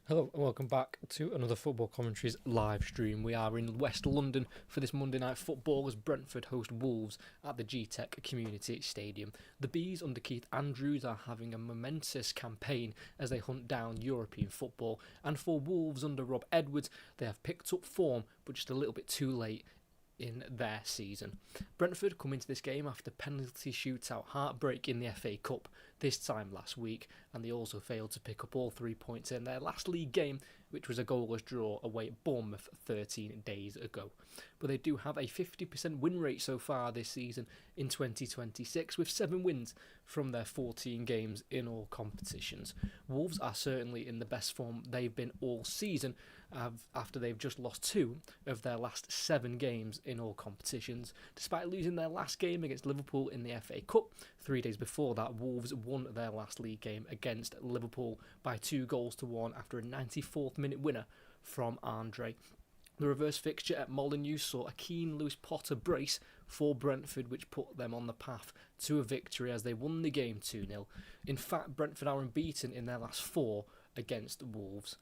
Hello and welcome back to another Football Commentaries live stream. We are in West London for this Monday night football as Brentford host Wolves at the G-Tech Community Stadium. The Bees under Keith Andrews are having a momentous campaign as they hunt down European football, and for Wolves under Rob Edwards, they have picked up form but just a little bit too late in their season. Brentford come into this game after penalty shootout heartbreak in the FA Cup this time last week, and they also failed to pick up all 3 points in their last league game, which was a goalless draw away at Bournemouth 13 days ago. But they do have a 50% win rate so far this season in 2026, with 7 wins from their 14 games in all competitions. Wolves are certainly in the best form they've been all season, after they've just lost 2 of their last 7 games in all competitions. Despite losing their last game against Liverpool in the FA Cup, 3 days before that, Wolves won their last league game against Liverpool by 2-1 after a 94th minute winner from Andre. The reverse fixture at Molineux saw a keen Lewis Potter brace for Brentford, which put them on the path to a victory as they won the game 2-0. In fact, Brentford are unbeaten in their last 4 against Wolves.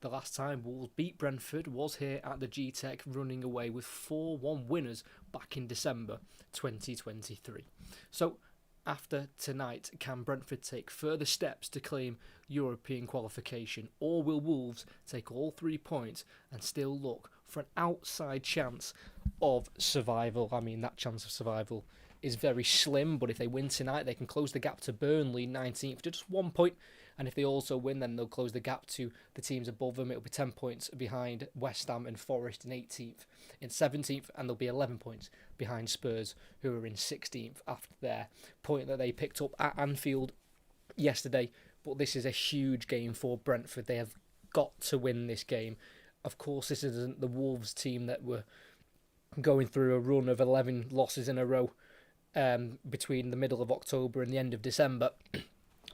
The last time Wolves beat Brentford was here at the G-Tech, running away with 4-1 winners back in December 2023. So, after tonight, can Brentford take further steps to claim European qualification, or will Wolves take all 3 points and still look for an outside chance of survival? I mean, that chance of survival is very slim, but if they win tonight, they can close the gap to Burnley 19th to just 1 point, and if they also win, then they'll close the gap to the teams above them. It'll be 10 points behind West Ham and Forest in 18th. In 17th, and they'll be 11 points behind Spurs, who are in 16th after their point that they picked up at Anfield yesterday. But this is a huge game for Brentford. They have got to win this game. Of course, this isn't the Wolves team that were going through a run of 11 losses in a row between the middle of October and the end of December.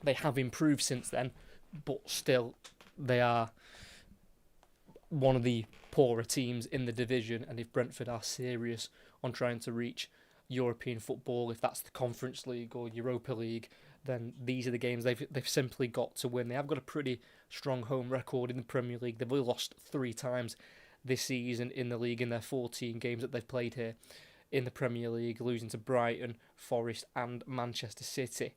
They have improved since then, but still they are one of the poorer teams in the division, and if Brentford are serious on trying to reach European football, if that's the Conference League or Europa League, then these are the games they've simply got to win. They have got a pretty strong home record in the Premier League. They've only lost 3 times this season in the league in their 14 games that they've played here in the Premier League, losing to Brighton, Forest and Manchester City.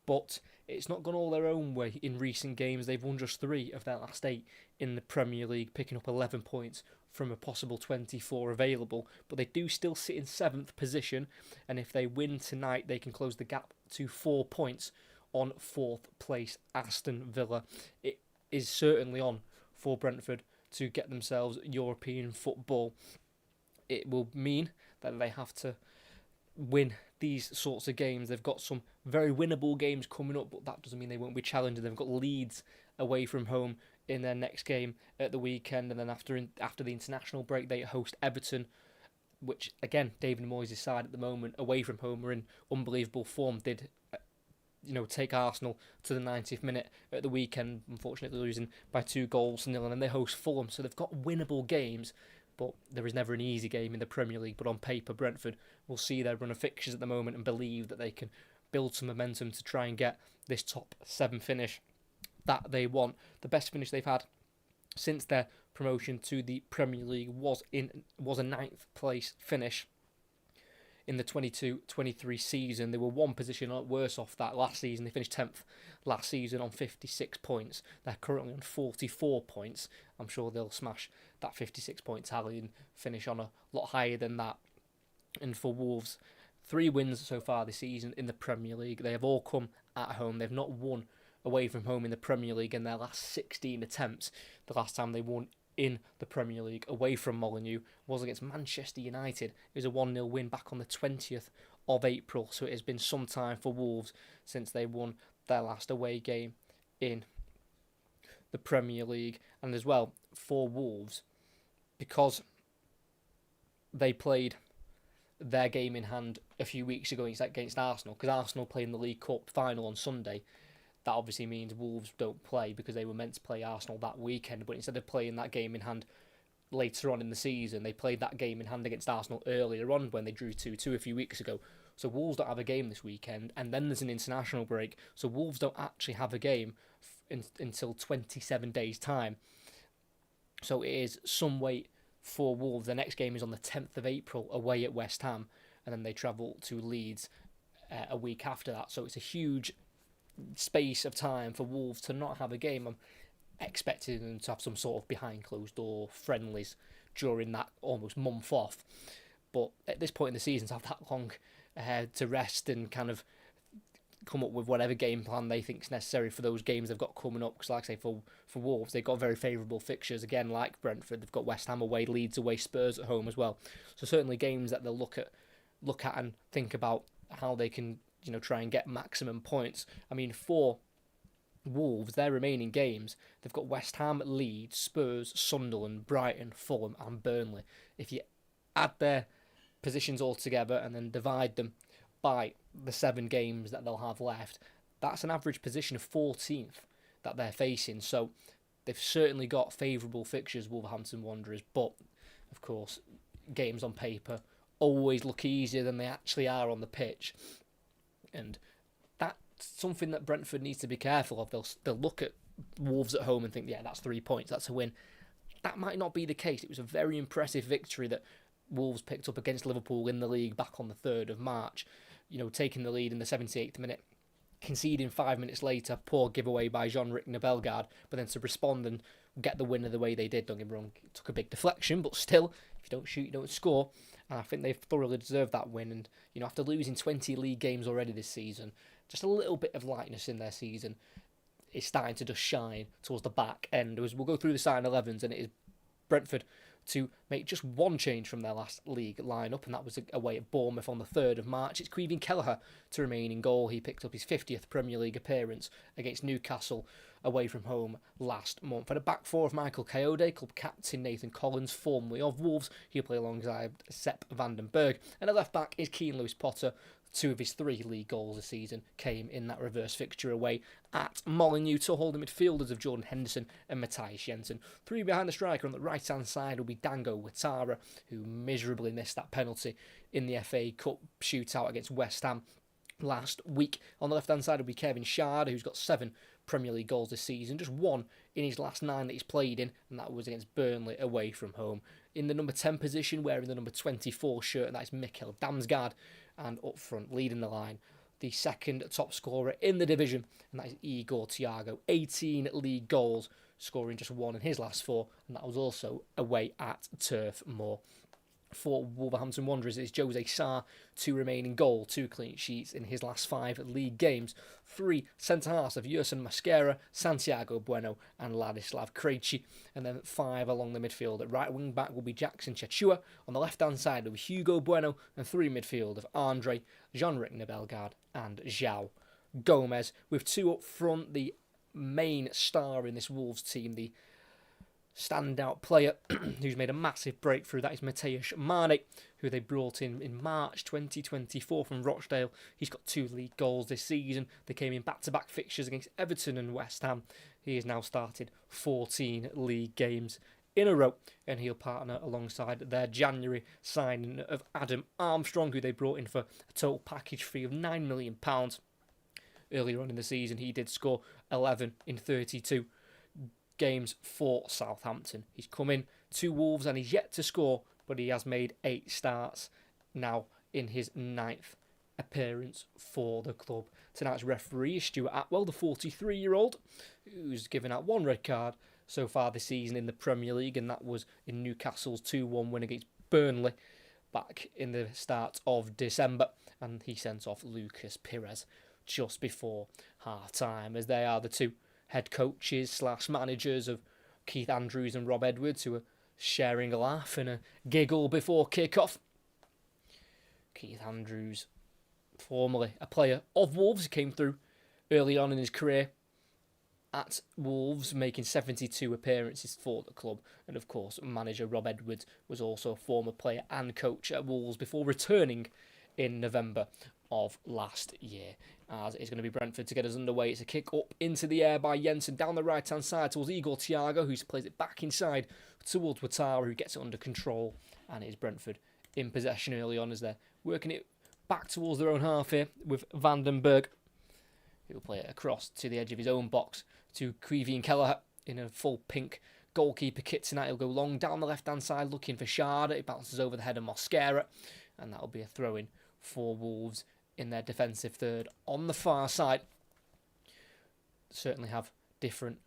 But it's not gone all their own way in recent games. They've won just 3 of their last 8 in the Premier League, picking up 11 points from a possible 24 available. But they do still sit in 7th position, and if they win tonight, they can close the gap to 4 points on 4th place Aston Villa. It is certainly on for Brentford to get themselves European football. It will mean that they have to win these sorts of games. They've got some very winnable games coming up, but that doesn't mean they won't be challenging. They've got Leeds away from home in their next game at the weekend, and then after the international break they host Everton, which again, David Moyes' side at the moment away from home are in unbelievable form. Did take Arsenal to the 90th minute at the weekend, unfortunately losing by 2-0, and then they host Fulham. So they've got winnable games, but there is never an easy game in the Premier League. But on paper, Brentford will see their run of fixtures at the moment and believe that they can build some momentum to try and get this top 7 finish that they want. The best finish they've had since their promotion to the Premier League was a 9th place finish in the 22-23 season. They were 1 position worse off that last season. They finished 10th last season on 56 points. They're currently on 44 points. I'm sure they'll smash that 56-point tally and finish on a lot higher than that. And for Wolves, 3 wins so far this season in the Premier League. They have all come at home. They've not won away from home in the Premier League in their last 16 attempts. The last time they won in the Premier League away from Molineux was against Manchester United. It was a 1-0 win back on the 20th of April, so it has been some time for Wolves since they won their last away game in the Premier League. And as well, for Wolves, because they played their game in hand a few weeks ago against Arsenal, because Arsenal play in the League Cup final on Sunday. That obviously means Wolves don't play because they were meant to play Arsenal that weekend, but instead of playing that game in hand later on in the season, they played that game in hand against Arsenal earlier on when they drew 2-2 a few weeks ago. So Wolves don't have a game this weekend, and then there's an international break, so Wolves don't actually have a game until 27 days' time. So it is some wait for Wolves. The next game is on the 10th of April away at West Ham, and then they travel to Leeds a week after that. So it's a huge space of time for Wolves to not have a game. I'm expecting them to have some sort of behind closed door friendlies during that almost month off. But at this point in the season, to have that long to rest and kind of come up with whatever game plan they think is necessary for those games they've got coming up. Because like I say, for Wolves, they've got very favourable fixtures. Again, like Brentford, they've got West Ham away, Leeds away, Spurs at home as well. So certainly games that they'll look at and think about how they can, try and get maximum points. I mean, for Wolves, their remaining games, they've got West Ham, Leeds, Spurs, Sunderland, Brighton, Fulham and Burnley. If you add their positions all together and then divide them by the 7 games that they'll have left, that's an average position of 14th that they're facing. So they've certainly got favourable fixtures, Wolverhampton Wanderers, but of course games on paper always look easier than they actually are on the pitch, and that's something that Brentford needs to be careful of. They'll look at Wolves at home and think, yeah, that's 3 points, that's a win. That might not be the case. It was a very impressive victory that Wolves picked up against Liverpool in the league back on the 3rd of March, taking the lead in the 78th minute, conceding 5 minutes later, poor giveaway by Jean-Ric Bellegarde, but then to respond and get the winner the way they did. Don't get me wrong, it took a big deflection, but still, if you don't shoot, you don't score. And I think they've thoroughly deserved that win. And, after losing 20 league games already this season, just a little bit of lightness in their season is starting to just shine towards the back end. As we'll go through the starting 11s, and it is Brentford to make just one change from their last league lineup, and that was away at Bournemouth on the 3rd of March. It's Caoimhín Kelleher to remain in goal. He picked up his 50th Premier League appearance against Newcastle away from home last month. At a back four of Michael Coyote, club captain Nathan Collins, formerly of Wolves. He'll play alongside Sepp van den Berg. And at left back is Keane Lewis Potter. 2 of his 3 league goals this season came in that reverse fixture away at Molineux. To hold the midfielders of Jordan Henderson and Matthias Jensen. 3 behind the striker on the right-hand side will be Dango Ouattara, who miserably missed that penalty in the FA Cup shootout against West Ham last week. On the left-hand side will be Kevin Schade, who's got 7 Premier League goals this season, just 1 in his last 9 that he's played in, and that was against Burnley away from home. In the number 10 position, wearing the number 24 shirt, and that is Mikkel Damsgaard. And up front, leading the line, the second top scorer in the division, and that is Igor Thiago. 18 league goals, scoring just 1 in his last 4, and that was also away at Turf Moor. For Wolverhampton Wanderers, it's Jose Sarr to remain in goal, 2 clean sheets in his last 5 league games. 3 centre-halves of Yerson Masquera, Santiago Bueno and Ladislav Krejci. And then 5 along the midfield. At right wing back will be Jackson Chachua. On the left-hand side will be Hugo Bueno. And 3 midfield of Andre, Jean-Ric Bellegarde and João Gomez. With 2 up front, the main star in this Wolves team, the standout player who's made a massive breakthrough, that is Mateusz Mane, who they brought in March 2024 from Rochdale. He's got 2 league goals this season. They came in back-to-back fixtures against Everton and West Ham. He has now started 14 league games in a row, and he'll partner alongside their January signing of Adam Armstrong, who they brought in for a total package fee of £9 million. Earlier on in the season, he did score 11 in 32 games for Southampton. He's come in to Wolves and he's yet to score, but he has made 8 starts now in his 9th appearance for the club. Tonight's referee is Stuart Atwell, the 43-year-old, who's given out 1 red card so far this season in the Premier League, and that was in Newcastle's 2-1 win against Burnley back in the start of December, and he sent off Lucas Pires just before half-time, as they are the 2 head coaches / managers of Keith Andrews and Rob Edwards, who are sharing a laugh and a giggle before kick-off. Keith Andrews, formerly a player of Wolves, came through early on in his career at Wolves, making 72 appearances for the club. And of course, manager Rob Edwards was also a former player and coach at Wolves before returning in November of last year. As it's going to be Brentford to get us underway. It's a kick up into the air by Jensen down the right-hand side towards Igor Thiago, who plays it back inside towards Ouattara, who gets it under control. And it is Brentford in possession early on as they're working it back towards their own half here with Van den Berg who will play it across to the edge of his own box to Creevy and Kelleher in a full pink goalkeeper kit tonight. He'll go long down the left-hand side looking for Sharda. It bounces over the head of Mosquera, and that'll be a throw-in for Wolves in their defensive third. On the far side, certainly have different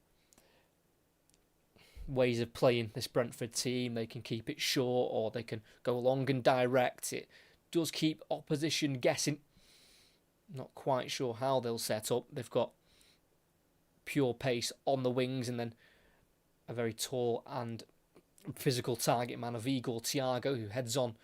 ways of playing this Brentford team. They can keep it short or they can go long and direct. It does keep opposition guessing. Not quite sure how they'll set up. They've got pure pace on the wings and then a very tall and physical target man of Igor Thiago, who heads on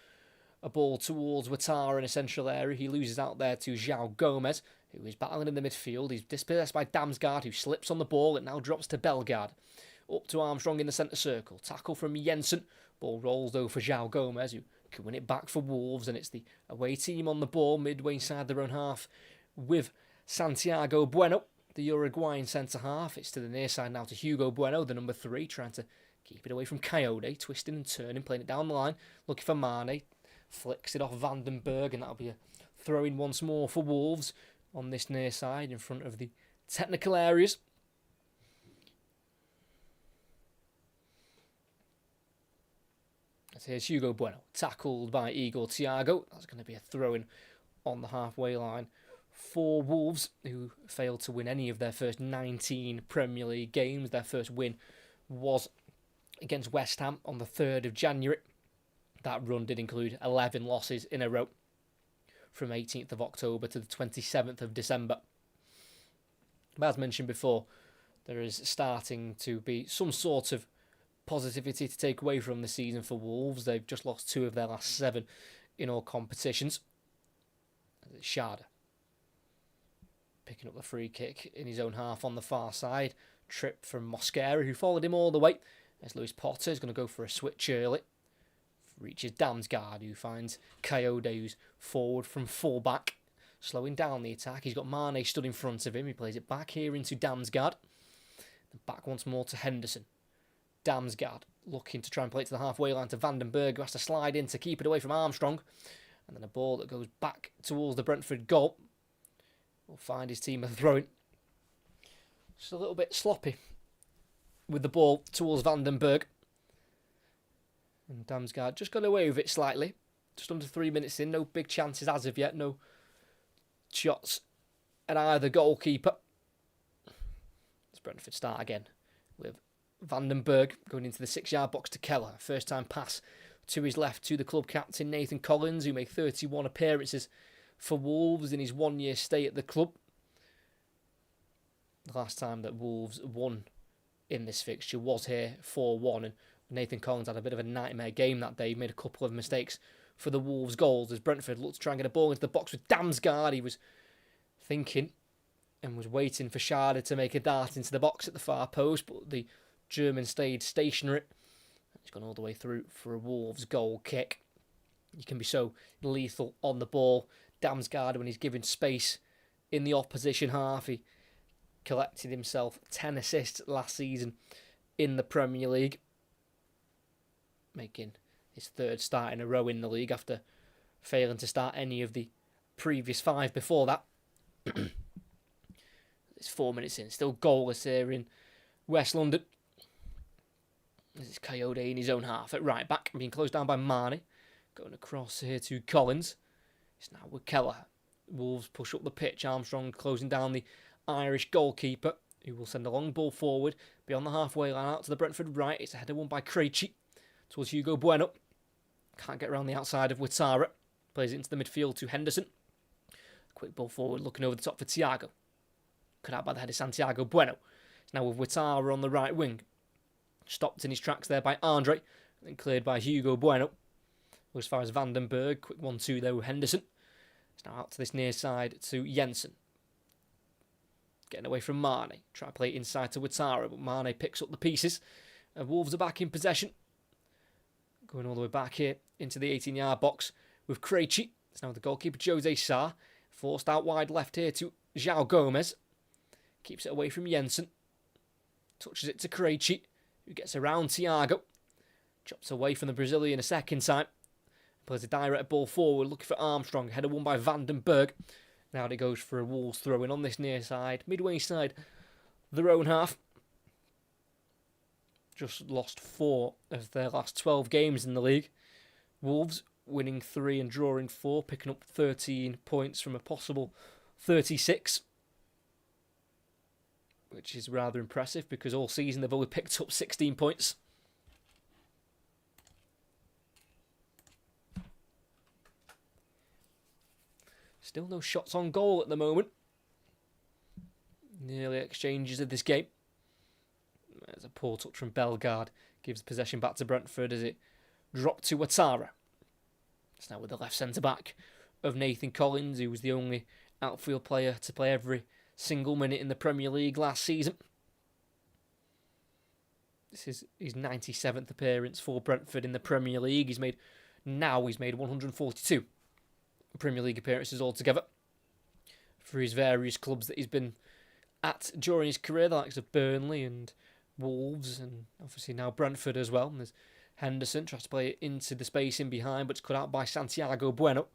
a ball towards Ouattara in a central area. He loses out there to João Gomez, who is battling in the midfield. He's dispossessed by Damsgaard, who slips on the ball. It now drops to Bellegarde. Up to Armstrong in the centre circle. Tackle from Jensen. Ball rolls though for João Gomez, who can win it back for Wolves, and it's the away team on the ball midway inside their own half with Santiago Bueno, the Uruguayan centre-half. It's to the near side now to Hugo Bueno, the number 3, trying to keep it away from Coyote, twisting and turning, playing it down the line, looking for Mane, flicks it off Vandenberg, and that'll be a throw-in once more for Wolves on this near side in front of the technical areas. So here's Hugo Bueno, tackled by Igor Thiago. That's going to be a throw-in on the halfway line for Wolves, who failed to win any of their first 19 Premier League games. Their first win was against West Ham on the 3rd of January. That run did include 11 losses in a row from 18th of October to the 27th of December. But as mentioned before, there is starting to be some sort of positivity to take away from the season for Wolves. They've just lost 2 of their last 7 in all competitions. Sharda picking up the free kick in his own half on the far side. Trip from Mosquera, who followed him all the way. As Lewis Potter is going to go for a switch early. Reaches Damsgaard, who finds Coyote, who's forward from full-back, slowing down the attack. He's got Mane stood in front of him. He plays it back here into Damsgaard. Back once more to Henderson. Damsgaard looking to try and play it to the halfway line to Vandenberg, who has to slide in to keep it away from Armstrong. And then a ball that goes back towards the Brentford goal. Will find his team a throw-in. Just a little bit sloppy with the ball towards Vandenberg. And Damsgaard just got away with it slightly. Just under 3 minutes in. No big chances as of yet. No shots at either goalkeeper. Let's Brentford start again with Vandenberg going into the 6-yard box to Kelleher. First time pass to his left to the club captain Nathan Collins, who made 31 appearances for Wolves in his 1-year stay at the club. The last time that Wolves won in this fixture was here 4-1, and Nathan Collins had a bit of a nightmare game that day. He made a couple of mistakes for the Wolves goals as Brentford looked to try and get a ball into the box with Damsgaard. He was thinking and was waiting for Sharda to make a dart into the box at the far post, but the German stayed stationary. He's gone all the way through for a Wolves goal kick. You can be so lethal on the ball. Damsgaard, when he's given space in the opposition half, he collected himself 10 assists last season in the Premier League, making his 3rd start in a row in the league after failing to start any of the previous 5 before that. It's 4 minutes in, still goalless here in West London. This is Coyote in his own half at right back, being closed down by Mane. Going across here to Collins. It's now with Kelleher. Wolves push up the pitch. Armstrong closing down the Irish goalkeeper, who will send a long ball forward beyond the halfway line out to the Brentford right. It's a header won by Krejci towards Hugo Bueno. Can't get around the outside of Ouattara. Plays it into the midfield to Henderson. Quick ball forward, looking over the top for Thiago. Cut out by the head of Santiago Bueno. It's now with Ouattara on the right wing. Stopped in his tracks there by Andre, then cleared by Hugo Bueno. As far as Vandenberg, quick 1-2 there with Henderson. It's now out to this near side to Jensen. Getting away from Mane. Try to play it inside to Ouattara, but Mane picks up the pieces. And Wolves are back in possession. Going all the way back here into the 18-yard box with Krejci. It's now the goalkeeper Jose Sarr. Forced out wide left here to João Gomez. Keeps it away from Jensen. Touches it to Krejci, who gets around Thiago. Chops away from the Brazilian a second time. Plays a direct ball forward, looking for Armstrong. Header won by Vandenberg. Now it goes for a Wolves throw-in on this near side, midway side, their own half. Just lost 4 of their last 12 games in the league. Wolves winning 3 and drawing 4, picking up 13 points from a possible 36, which is rather impressive because all season they've only picked up 16 points. Still no shots on goal at the moment. Nearly exchanges of this game. There's a poor touch from Bellegarde. Gives possession back to Brentford as it dropped to Ouattara. It's now with the left centre-back of Nathan Collins, who was the only outfield player to play every single minute in the Premier League last season. This is his 97th appearance for Brentford in the Premier League. He's made 142 Premier League appearances altogether for his various clubs that he's been at during his career, the likes of Burnley and Wolves, and obviously now Brentford as well. And there's Henderson, tries to play it into the space in behind, but it's cut out by Santiago Bueno.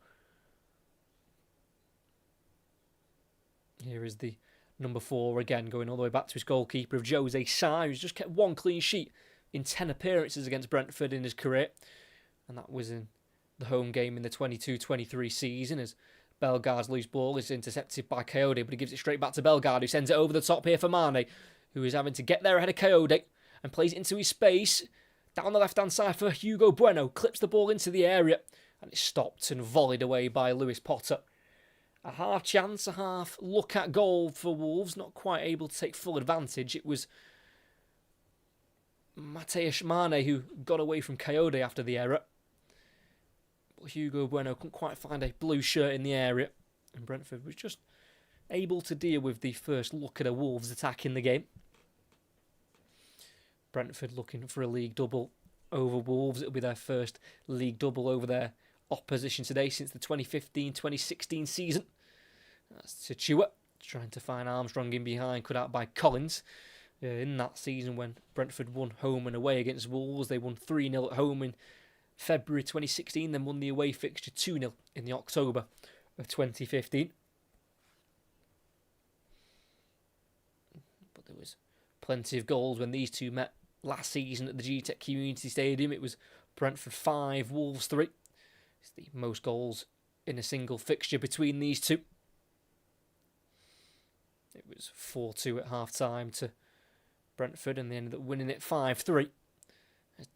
Here is the number 4 again, going all the way back to his goalkeeper of Jose Sa, who's just kept 1 clean sheet in 10 appearances against Brentford in his career. And that was in the home game in the 22-23 season, as Bellegarde's loose ball is intercepted by Coyote, but he gives it straight back to Bellegarde, who sends it over the top here for Mane, who is having to get there ahead of Coyote and plays it into his space. Down the left-hand side for Hugo Bueno, clips the ball into the area, and it's stopped and volleyed away by Lewis Potter. A half chance, a half look at goal for Wolves, not quite able to take full advantage. It was Matheus Mane who got away from Coyote after the error. But Hugo Bueno couldn't quite find a blue shirt in the area, and Brentford was just able to deal with the first look at a Wolves attack in the game. Brentford looking for a league double over Wolves. It'll be their first league double over their opposition today since the 2015-2016 season. That's Tchua trying to find Armstrong in behind, cut out by Collins. In that season when Brentford won home and away against Wolves, they won 3-0 at home in February 2016, then won the away fixture 2-0 in the October of 2015. But there was plenty of goals when these two met last season at the GTEC Community Stadium. It was Brentford 5, Wolves 3. It's the most goals in a single fixture between these two. It was 4-2 at half-time to Brentford, and they ended up winning it 5-3.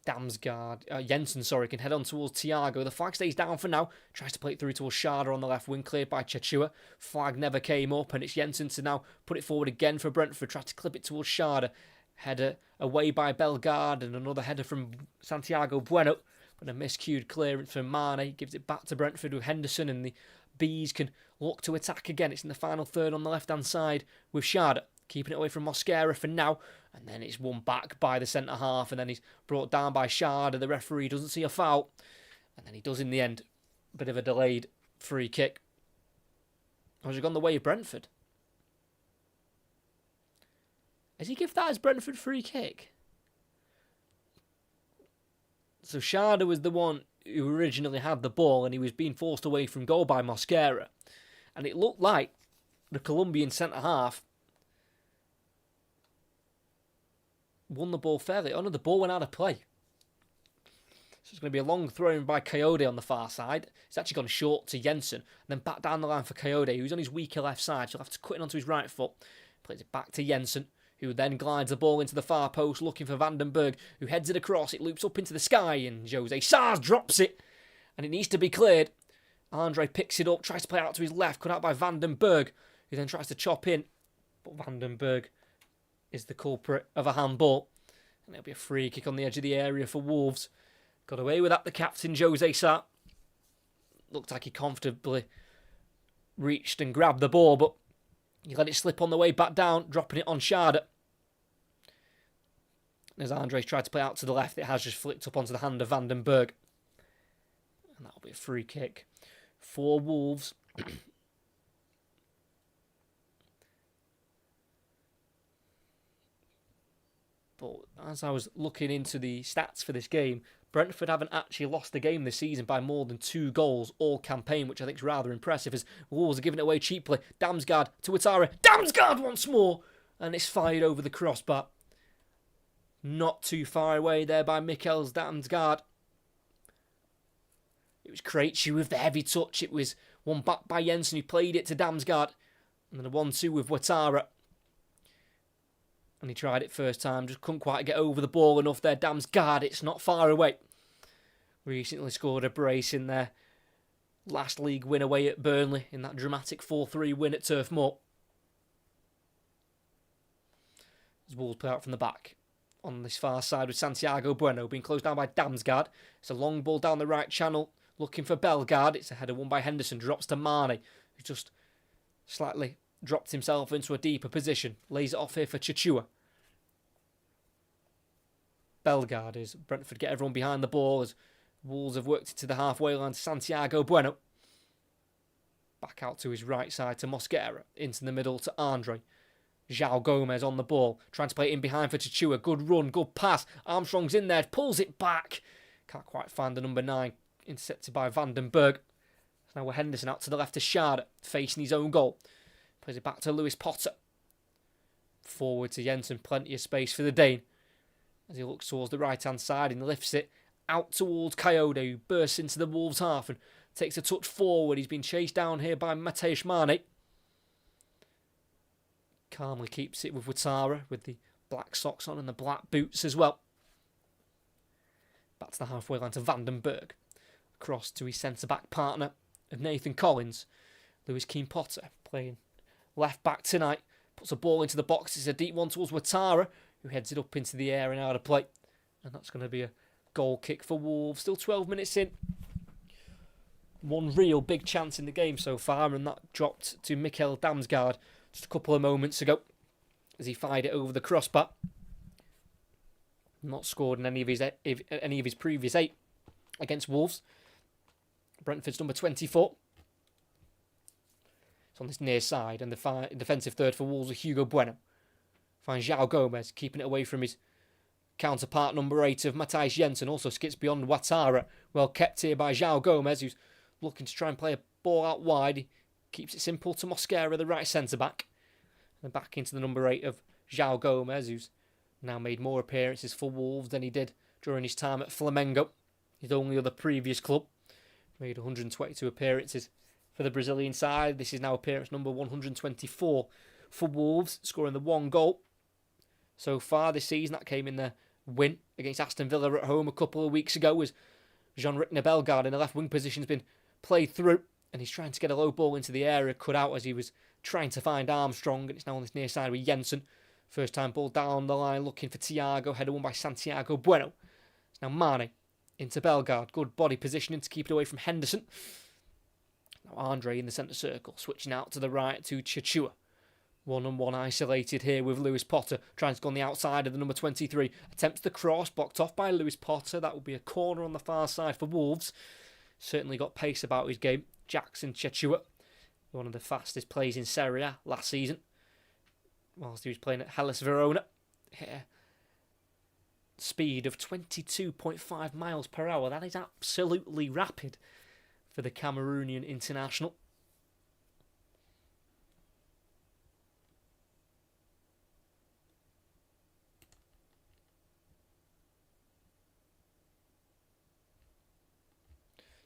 Jensen can head on towards Thiago. The flag stays down for now. Tries to play it through towards Schade on the left wing, cleared by Tchua. Flag never came up, and it's Jensen to now put it forward again for Brentford. Tries to clip it towards Schade. Header away by Bellegarde, and another header from Santiago Bueno. But a miscued clearance from Mane. Gives it back to Brentford with Henderson, and the Bees can look to attack again. It's in the final third on the left-hand side with Schade. Keeping it away from Mosquera for now. And then it's won back by the centre-half. And then he's brought down by Schade. The referee doesn't see a foul. And then he does in the end. Bit of a delayed free kick. Has he gone the way of Brentford? Has he given that as Brentford free kick? So Schade was the one who originally had the ball, and he was being forced away from goal by Mosquera. And it looked like the Colombian centre-half won the ball fairly. Oh no, the ball went out of play. So it's going to be a long throw in by Coyote on the far side. It's actually gone short to Jensen. And then back down the line for Coyote, who's on his weaker left side. So he'll have to cut it onto his right foot. Plays it back to Jensen, who then glides the ball into the far post, looking for Vandenberg, who heads it across. It loops up into the sky, and Jose Sars drops it. And it needs to be cleared. Andre picks it up, tries to play out to his left, cut out by Vandenberg, who then tries to chop in. But Vandenberg is the culprit of a handball. And it'll be a free kick on the edge of the area for Wolves. Got away with that, the captain, Jose Sa. Looked like he comfortably reached and grabbed the ball, but he let it slip on the way back down, dropping it on Schade. As Andres tried to play out to the left, it has just flicked up onto the hand of Vandenberg. And that'll be a free kick for Wolves. But as I was looking into the stats for this game, Brentford haven't actually lost a game this season by more than 2 goals all campaign, which I think is rather impressive as Wolves are giving it away cheaply. Damsgaard to Ouattara. Damsgaard once more! And it's fired over the crossbar. Not too far away there by Mikkels Damsgaard. It was Krejci with the heavy touch. It was one back by Jensen who played it to Damsgaard. And then a 1-2 with Ouattara. And he tried it first time, just couldn't quite get over the ball enough there. Damsgaard, it's not far away. Recently scored a brace in their last league win away at Burnley in that dramatic 4-3 win at Turf Moor. As Wolves play out from the back. On this far side with Santiago Bueno being closed down by Damsgaard. It's a long ball down the right channel, looking for Bellegarde. It's a header won by Henderson, drops to Mane, who just slightly dropped himself into a deeper position. Lays it off here for Chichua. Bellegarde as Brentford get everyone behind the ball as Wolves have worked it to the halfway line to Santiago Bueno. Back out to his right side to Mosquera. Into the middle to Andre. João Gomez on the ball. Trying to play it in behind for Chichua. Good run, good pass. Armstrong's in there. Pulls it back. Can't quite find the number 9. Intercepted by Van den Berg. Now we're Henderson out to the left to Schade. Facing his own goal. Plays it back to Lewis Potter. Forward to Jensen. Plenty of space for the Dane. As he looks towards the right-hand side and lifts it out towards Coyote, who bursts into the Wolves half and takes a touch forward. He's been chased down here by Mateusz Mane. Calmly keeps it with Ouattara with the black socks on and the black boots as well. Back to the halfway line to Van den Berg. Across to his centre-back partner of Nathan Collins. Lewis Keane Potter playing left back tonight. Puts a ball into the box. It's a deep one towards Ouattara, who heads it up into the air and out of play. And that's going to be a goal kick for Wolves. Still 12 minutes in. One real big chance in the game so far, and that dropped to Mikkels Damsgaard just a couple of moments ago as he fired it over the crossbar. Not scored in any of his previous 8 against Wolves. Brentford's number 24. It's on this near side, and the defensive third for Wolves with Hugo Bueno. Finds João Gomez, keeping it away from his counterpart number 8 of Matthijs Jensen. Also skips beyond Ouattara. Well kept here by João Gomez, who's looking to try and play a ball out wide. He keeps it simple to Mosquera, the right centre-back. And back into the number 8 of João Gomez, who's now made more appearances for Wolves than he did during his time at Flamengo, his only other previous club. Made 122 appearances for the Brazilian side. This is now appearance number 124 for Wolves, scoring the 1 goal so far this season. That came in the win against Aston Villa at home a couple of weeks ago, as Jean-Rickner Bellegarde in the left wing position has been played through, and he's trying to get a low ball into the area, cut out as he was trying to find Armstrong, and it's now on this near side with Jensen. First time ball down the line, looking for Thiago, header won by Santiago Bueno. It's now Mane into Bellegarde, good body positioning to keep it away from Henderson. Now Andre in the centre circle, switching out to the right to Chichua. 1-on-1 isolated here with Lewis Potter, trying to go on the outside of the number 23. Attempts the cross, blocked off by Lewis Potter. That will be a corner on the far side for Wolves. Certainly got pace about his game. Jackson Chichua, one of the fastest plays in Serie A last season, whilst he was playing at Hellas Verona. Here, speed of 22.5 miles per hour. That is absolutely rapid for the Cameroonian international.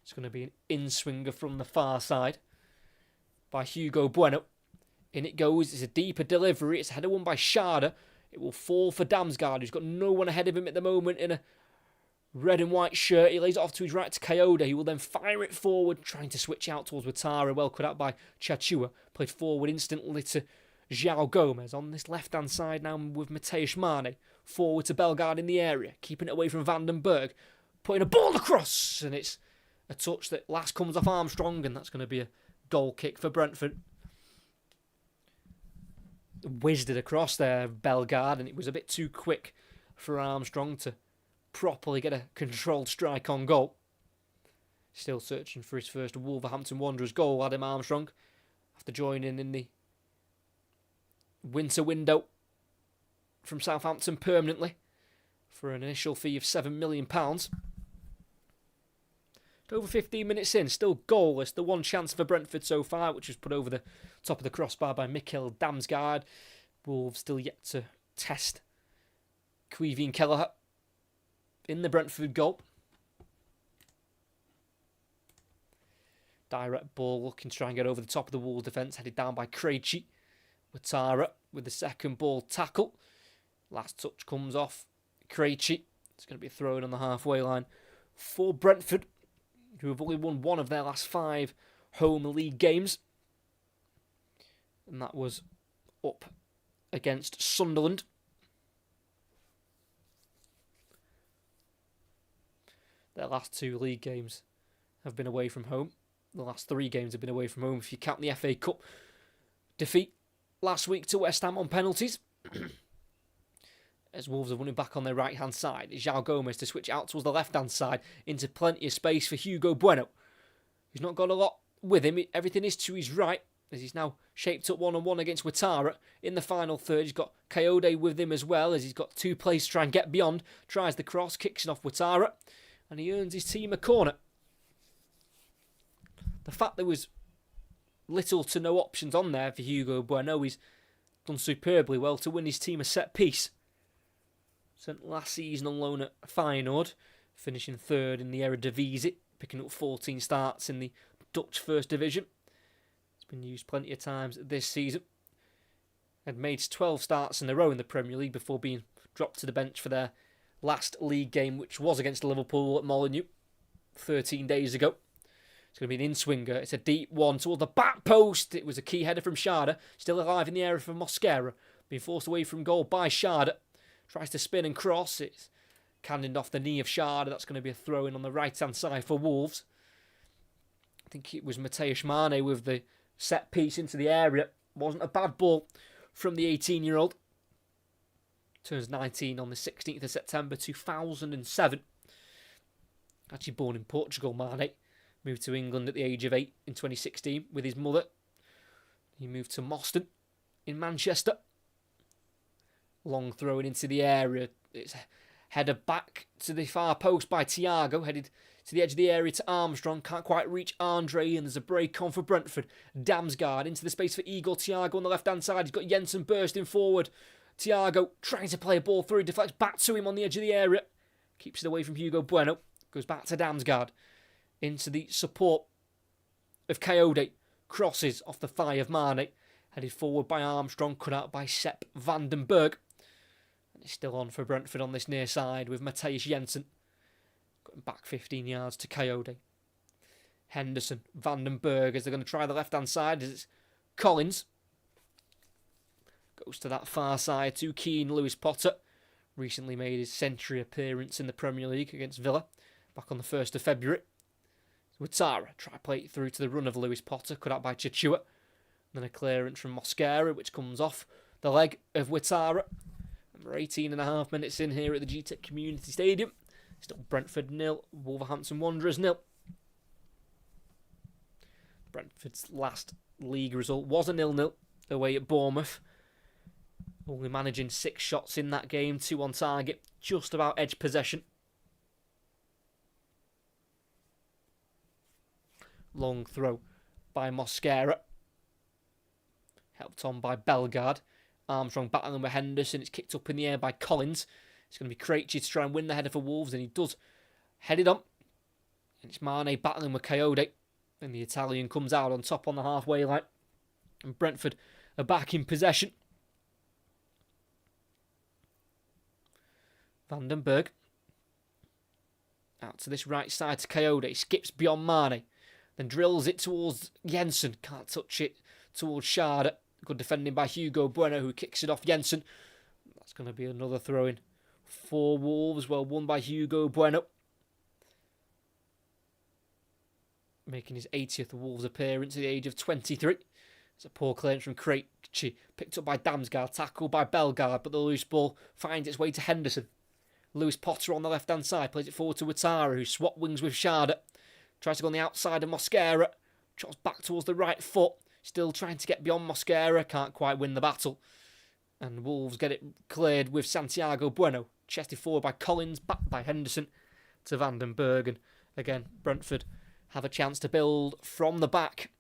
It's going to be an in-swinger from the far side by Hugo Bueno. In it goes. It's a deeper delivery. It's a header won by Schade. It will fall for Damsgaard, who's got no one ahead of him at the moment in a red and white shirt. He lays it off to his right to Coyote. He will then fire it forward, trying to switch out towards Ouattara. Well cut out by Chichua. Played forward instantly to João Gomez. On this left-hand side now with Mateusz Mane. Forward to Bellegarde in the area. Keeping it away from Van den Berg. Putting a ball across. And it's a touch that last comes off Armstrong. And that's going to be a goal kick for Brentford. Whizzed it across there, Bellegarde, and it was a bit too quick for Armstrong to properly get a controlled strike on goal. Still searching for his first Wolverhampton Wanderers goal, Adam Armstrong, after joining in the winter window from Southampton permanently. for an initial fee of £7 million. Over 15 minutes in, still goalless. The one chance for Brentford so far, which was put over the top of the crossbar by Mikkel Damsgaard. Wolves still yet to test Queevy and Kelleher in the Brentford goal. Direct ball looking to try and get over the top of the Wolves defence, headed down by Krejci. Ouattara with the second ball tackle. Last touch comes off Krejci. It's going to be thrown on the halfway line for Brentford, who have only won one of their last 5 home league games. And that was up against Sunderland. Their last 2 league games have been away from home. The last 3 games have been away from home if you count the FA Cup defeat last week to West Ham on penalties. As Wolves have won it back on their right-hand side. João Gomez to switch out towards the left-hand side into plenty of space for Hugo Bueno, who's not got a lot with him. Everything is to his right, as he's now shaped up one-on-one against Ouattara in the final third. He's got Coyote with him as well, as he's got 2 plays to try and get beyond. Tries the cross, kicks it off Ouattara, and he earns his team a corner. The fact there was little to no options on there for Hugo Bueno, he's done superbly well to win his team a set piece. Sent last season on loan at Feyenoord, finishing 3rd in the Eredivisie, picking up 14 starts in the Dutch First Division. It's been used plenty of times this season. Had made 12 starts in a row in the Premier League before being dropped to the bench for their last league game, which was against Liverpool at Molineux 13 days ago. It's going to be an in-swinger. It's a deep one toward the back post. It was a key header from Schade. Still alive in the area for Mosquera. Being forced away from goal by Schade. Tries to spin and cross. It's cannoned off the knee of Schade. That's going to be a throw-in on the right-hand side for Wolves. I think it was Mateusz Mane with the set piece into the area. Wasn't a bad ball from the 18-year-old. Turns 19 on the 16th of September 2007. Actually born in Portugal, Mane. Moved to England at the age of 8 in 2016 with his mother. He moved to Moston in Manchester. Long throwing into the area. It's a header back to the far post by Thiago. Headed to the edge of the area to Armstrong. Can't quite reach Andre, and there's a break on for Brentford. Damsgaard into the space for Igor Thiago on the left-hand side. He's got Jensen bursting forward. Thiago trying to play a ball through. Deflects back to him on the edge of the area. Keeps it away from Hugo Bueno. Goes back to Damsgaard. Into the support of Coyote. Crosses off the thigh of Mane. Headed forward by Armstrong. Cut out by Sepp van den Berg. And it's still on for Brentford on this near side with Mateusz Jensen. Going back 15 yards to Coyote. Henderson, van den Berg as they're going to try the left-hand side. As it's Collins. Goes to that far side to Keane. Lewis Potter. Recently made his century appearance in the Premier League against Villa. Back on the 1st of February. Ouattara try to play it through to the run of Lewis Potter, cut out by Chichua. Then a clearance from Mosquera, which comes off the leg of Ouattara. And we're 18.5 minutes in here at the GTEC Community Stadium. Still Brentford 0, Wolverhampton Wanderers 0. Brentford's last league result was a 0-0 away at Bournemouth. Only managing 6 shots in that game, 2 on target, just about edge possession. Long throw by Mosquera. Helped on by Bellegarde. Armstrong battling with Henderson. It's kicked up in the air by Collins. It's going to be Krejci to try and win the header for Wolves, and he does. Headed on. And it's Mane battling with Coyote. And the Italian comes out on top on the halfway line. And Brentford are back in possession. Van den Berg. Out to this right side to Coyote. Skips beyond Mane. Then drills it towards Jensen. Can't touch it towards Schade. Good defending by Hugo Bueno, who kicks it off Jensen. That's going to be another throw-in for Wolves. Well won by Hugo Bueno. Making his 80th Wolves appearance at the age of 23. It's a poor clearance from Krejci. Picked up by Damsgaard. Tackled by Bellegarde. But the loose ball finds its way to Henderson. Lewis Potter on the left-hand side. Plays it forward to Ouattara, who swap wings with Schade. Tries to go on the outside of Mosquera. Trots back towards the right foot. Still trying to get beyond Mosquera. Can't quite win the battle. And Wolves get it cleared with Santiago Bueno. chested forward by Collins, back by Henderson to Van den Berg. And again, Brentford have a chance to build from the back.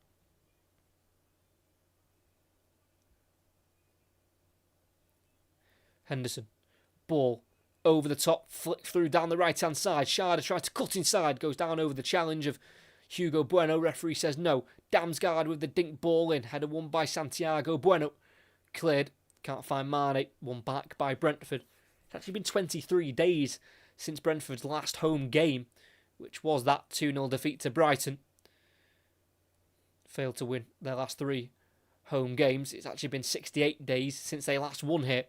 Henderson, ball over the top, flick through down the right-hand side. Sharda tries to cut inside, goes down over the challenge of Hugo Bueno. Referee says no. Damsgaard with the dink ball in. Header won by Santiago Bueno. Cleared. Can't find Mane. Won back by Brentford. It's actually been 23 days since Brentford's last home game, which was that 2-0 defeat to Brighton. Failed to win their last 3 home games. It's actually been 68 days since they last won here,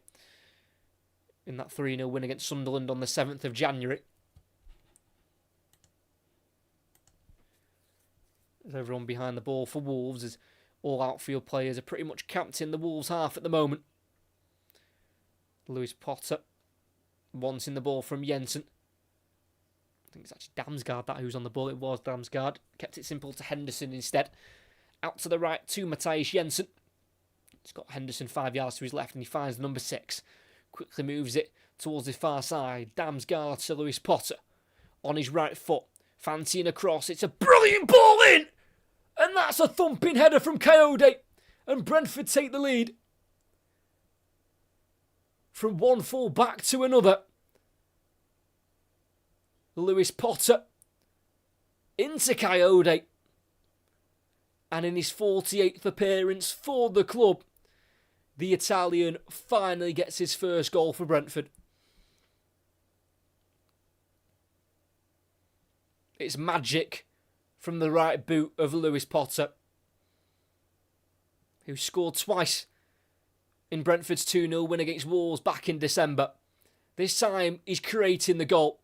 in that 3-0 win against Sunderland on the 7th of January. As everyone behind the ball for Wolves, as all outfield players are pretty much camped in the Wolves half at the moment. Lewis Potter wanting the ball from Jensen. I think it's actually Damsgaard that who's on the ball. It was Damsgaard. Kept it simple to Henderson instead. Out to the right to Matthias Jensen. He's got Henderson 5 yards to his left and he finds number 6. Quickly moves it towards the far side. Damsgaard to Lewis Potter. On his right foot. Fancying across. It's a brilliant ball in! And that's a thumping header from Coyote. And Brentford take the lead. From one full back to another. Lewis Potter. Into Coyote. And in his 48th appearance for the club, the Italian finally gets his first goal for Brentford. It's magic from the right boot of Lewis Potter, who scored twice in Brentford's 2-0 win against Wolves back in December. This time he's creating the goal.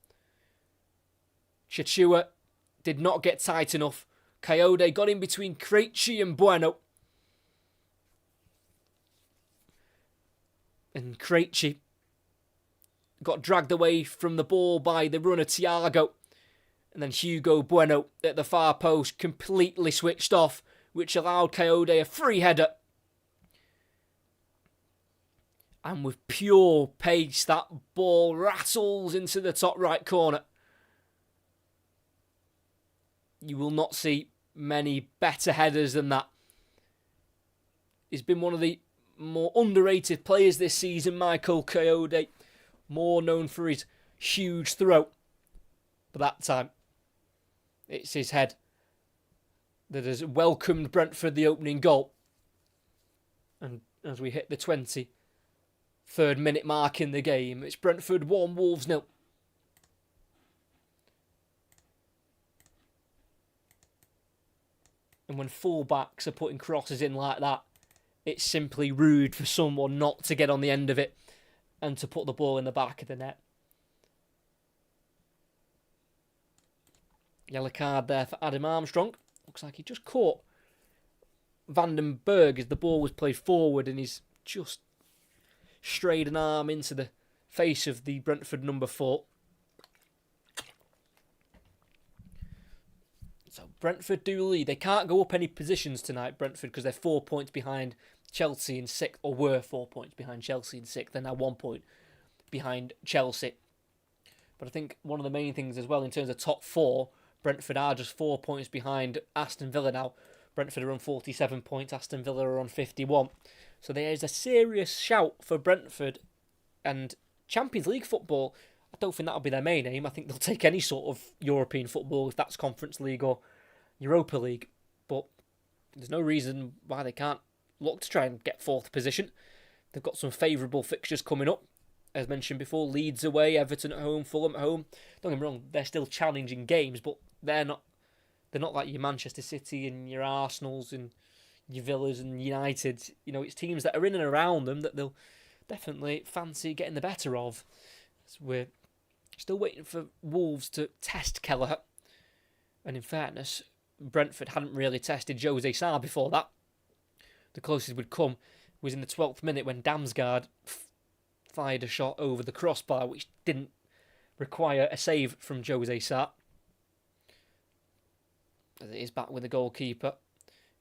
Chachua did not get tight enough. Coyote got in between Krejci and Bueno. And Krejci got dragged away from the ball by the runner Thiago. And then Hugo Bueno at the far post completely switched off, which allowed Coyote a free header. And with pure pace, that ball rattles into the top right corner. You will not see many better headers than that. He's been one of the more underrated players this season, Michael Coyote. More known for his huge throw. But that time, it's his head that has welcomed Brentford the opening goal. And as we hit the 23rd minute mark in the game, it's Brentford 1, Wolves 0. And when full-backs are putting crosses in like that, it's simply rude for someone not to get on the end of it and to put the ball in the back of the net. Yellow card there for Adam Armstrong. Looks like he just caught Van den Berg as the ball was played forward and he's just strayed an arm into the face of the Brentford number 4. So Brentford do lead. They can't go up any positions tonight, Brentford, because they're 4 points behind Chelsea in 6th, or were 4 points behind Chelsea in 6th. They're now 1 point behind Chelsea. But I think one of the main things as well in terms of top 4, Brentford are just 4 points behind Aston Villa now. Brentford are on 47 points, Aston Villa are on 51. So there is a serious shout for Brentford, and Champions League football, I don't think that'll be their main aim. I think they'll take any sort of European football, if that's Conference League or Europa League. But there's no reason why they can't look to try and get 4th position. They've got some favourable fixtures coming up. As mentioned before, Leeds away, Everton at home, Fulham at home. Don't get me wrong, they're still challenging games, but they're not like your Manchester City and your Arsenals and your Villas and United. You know, it's teams that are in and around them that they'll definitely fancy getting the better of. So we're still waiting for Wolves to test Kelleher. And in fairness, Brentford hadn't really tested Jose Sarr before that. The closest we'd come was in the 12th minute when Damsgaard fired a shot over the crossbar, which didn't require a save from Jose Sarr. As it is back with the goalkeeper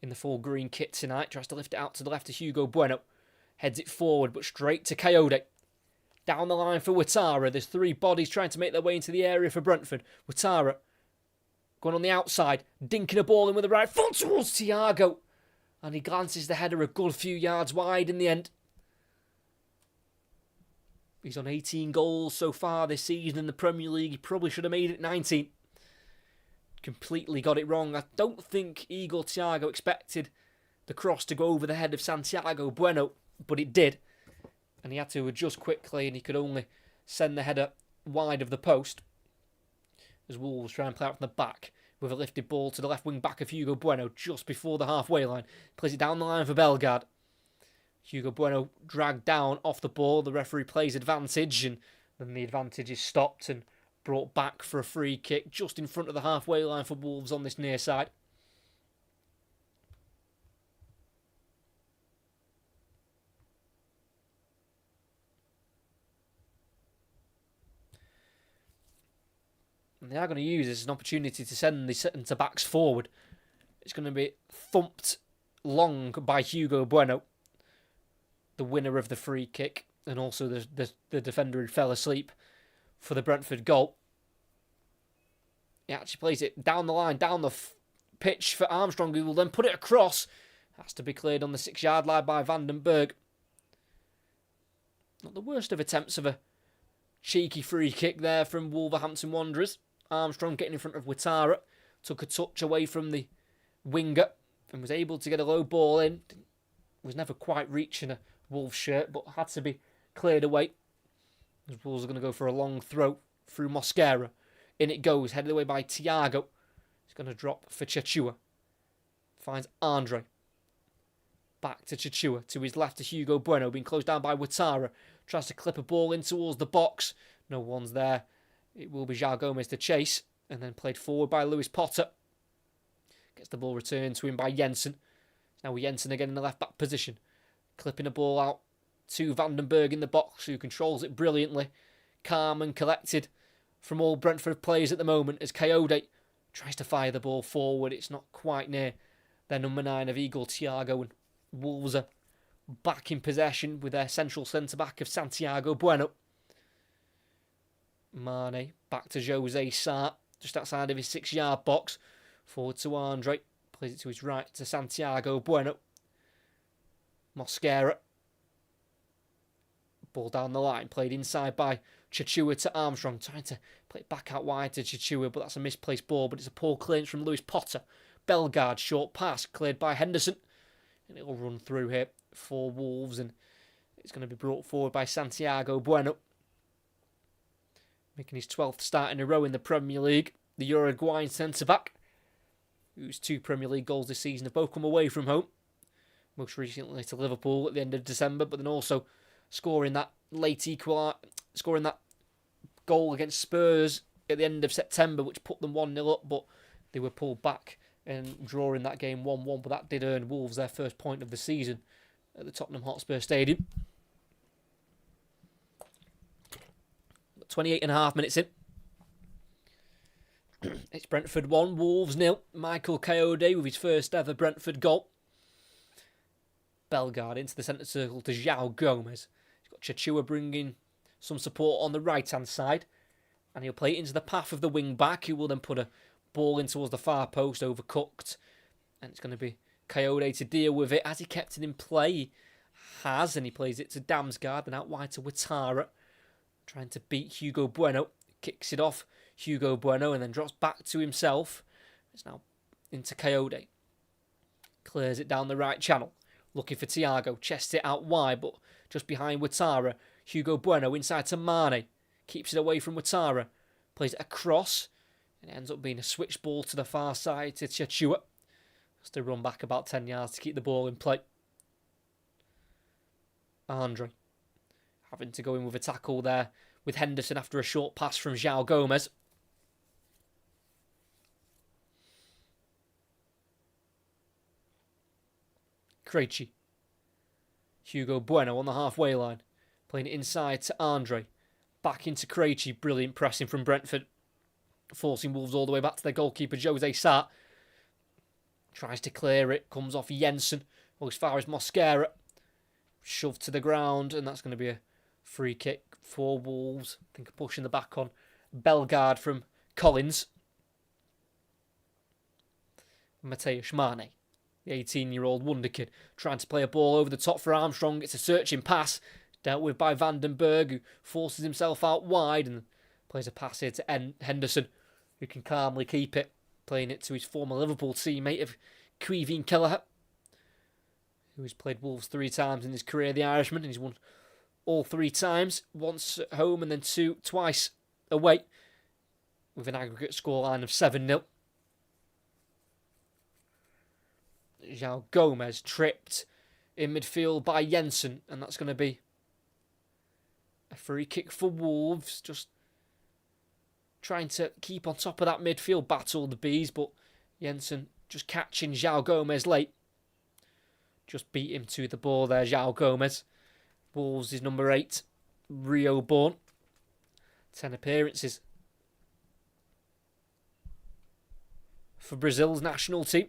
in the full green kit tonight. Tries to lift it out to the left to Hugo Bueno. Heads it forward, but straight to Coyote. Down the line for Ouattara. There's 3 bodies trying to make their way into the area for Brentford. Ouattara going on the outside, dinking a ball in with the right foot towards Thiago. And he glances the header a good few yards wide in the end. He's on 18 goals so far this season in the Premier League. He probably should have made it 19. Completely got it wrong. I don't think Igor Thiago expected the cross to go over the head of Santiago Bueno, but it did. And he had to adjust quickly, and he could only send the header wide of the post. As Wolves try and play out from the back with a lifted ball to the left wing back of Hugo Bueno just before the halfway line. Plays it down the line for Bellegarde. Hugo Bueno dragged down off the ball. The referee plays advantage, and then the advantage is stopped and brought back for a free kick just in front of the halfway line for Wolves on this near side. And they are going to use this as an opportunity to send the centre-backs forward. It's going to be thumped long by Hugo Bueno, the winner of the free kick, and also the defender who fell asleep for the Brentford goal. He actually plays it down the line, down the pitch for Armstrong, who will then put it across. Has to be cleared on the 6-yard line by Vandenberg. Not the worst of attempts of a cheeky free kick there from Wolverhampton Wanderers. Armstrong getting in front of Ouattara, took a touch away from the winger and was able to get a low ball in. Was never quite reaching a Wolves shirt, but had to be cleared away. The Wolves are going to go for a long throw through Mosquera. In it goes, headed away by Thiago. He's going to drop for Chichua. Finds Andre. Back to Chichua. To his left to Hugo Bueno, being closed down by Ouattara. Tries to clip a ball in towards the box. No one's there. It will be João Gomez to chase. And then played forward by Lewis Potter. Gets the ball returned to him by Jensen. Now Jensen again in the left-back position. Clipping a ball out to Vandenberg in the box, who controls it brilliantly. Calm and collected from all Brentford players at the moment as Coyote tries to fire the ball forward. It's not quite near their number 9 of Igor Thiago, and Wolves are back in possession with their central centre-back of Santiago Bueno. Mane back to Jose Sarr, just outside of his 6-yard box. Forward to Andre. Plays it to his right to Santiago Bueno. Mosquera. Ball down the line. Played inside by Chichua to Armstrong. Trying to play it back out wide to Chichua, but that's a misplaced ball. But it's a poor clearance from Lewis Potter. Bellegarde, short pass. Cleared by Henderson. And it'll run through here for Wolves. And it's going to be brought forward by Santiago Bueno. Making his 12th start in a row in the Premier League. The Uruguayan centre-back, whose 2 Premier League goals this season have both come away from home. Most recently to Liverpool at the end of December, but then also scoring that scoring that goal against Spurs at the end of September, which put them 1-0 up, but they were pulled back and drawing that game 1-1, but that did earn Wolves their first point of the season at the Tottenham Hotspur Stadium. 28.5 minutes in. It's Brentford 1, Wolves 0. Michael Coyote with his first ever Brentford goal. Bellegarde into the centre circle to João Gomez. He's got Chichua bringing some support on the right-hand side. And he'll play it into the path of the wing-back, who will then put a ball in towards the far post, overcooked. And it's going to be Coyote to deal with it. As he kept it in play, he has, and he plays it to Damsgaard and out wide to Ouattara. Trying to beat Hugo Bueno. Kicks it off Hugo Bueno and then drops back to himself. It's now into Coyote. Clears it down the right channel. Looking for Thiago. Chests it out wide, but just behind Ouattara. Hugo Bueno inside to Mane. Keeps it away from Ouattara. Plays it across. And it ends up being a switch ball to the far side to Chichua. Has to run back about 10 yards to keep the ball in play. Andre having to go in with a tackle there with Henderson after a short pass from João Gomez. Krejci. Hugo Bueno on the halfway line. Playing it inside to Andre. Back into Krejci. Brilliant pressing from Brentford. Forcing Wolves all the way back to their goalkeeper, Jose Sarr. Tries to clear it. Comes off Jensen. Or as far as Mosquera. Shoved to the ground. And that's going to be a free kick for Wolves. I think pushing the back on Bellegarde from Collins. Mateusz Mane, the 18-year-old wonder kid, trying to play a ball over the top for Armstrong. It's a searching pass, dealt with by Vandenberg, who forces himself out wide and plays a pass here to Henderson, who can calmly keep it, playing it to his former Liverpool teammate of Kevin Kelleher, who has played Wolves 3 times in his career, the Irishman, and he's won all 3 times, once at home and then twice away, with an aggregate scoreline of 7-0. João Gomez tripped in midfield by Jensen, and that's going to be a free kick for Wolves. Just trying to keep on top of that midfield battle, the Bees, but Jensen just catching João Gomez late. Just beat him to the ball there, João Gomez. Wolves is number 8, Rio born. 10 appearances for Brazil's national team.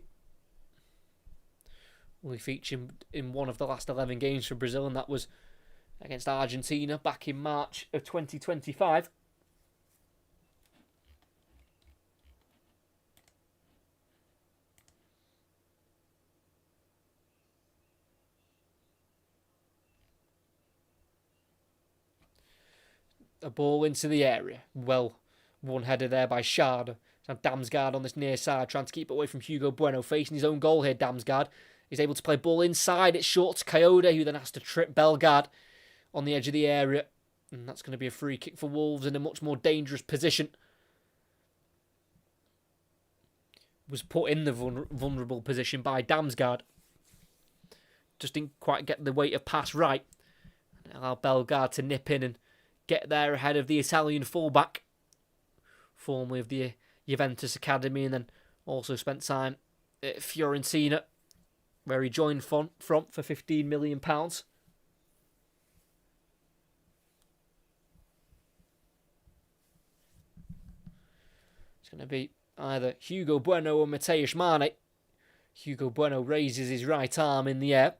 Only featured in one of the last 11 games for Brazil, and that was against Argentina back in March of 2025. A ball into the area. Well, one header there by Schade. Damsgaard on this near side, trying to keep it away from Hugo Bueno, facing his own goal here, Damsgaard. He's able to play ball inside. It's short to Coyote, who then has to trip Bellegarde on the edge of the area. And that's going to be a free kick for Wolves in a much more dangerous position. Was put in the vulnerable position by Damsgaard. Just didn't quite get the weight of pass right. And allow Bellegarde to nip in and get there ahead of the Italian fullback, formerly of the Juventus Academy, and then also spent time at Fiorentina, where he joined from for £15 million. It's going to be either Hugo Bueno or Mateusz Mane. Hugo Bueno raises his right arm in the air.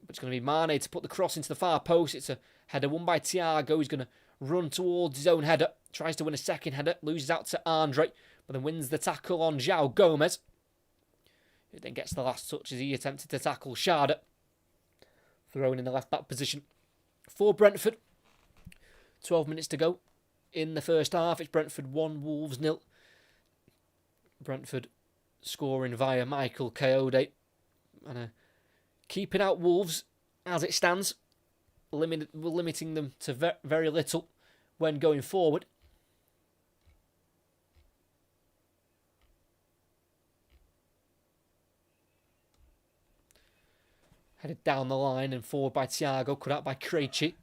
But it's going to be Mane to put the cross into the far post. It's a header won by Thiago. He's going to run towards his own header. Tries to win a second header. Loses out to Andre. But then wins the tackle on João Gomez. It then gets the last touch as he attempted to tackle Schade. Thrown in the left-back position for Brentford. 12 minutes to go in the first half. It's Brentford 1, Wolves 0. Brentford scoring via Michael Coyote. And keeping out Wolves as it stands. Limiting them to very little when going forward. Headed down the line and forward by Thiago, cut out by Krejci.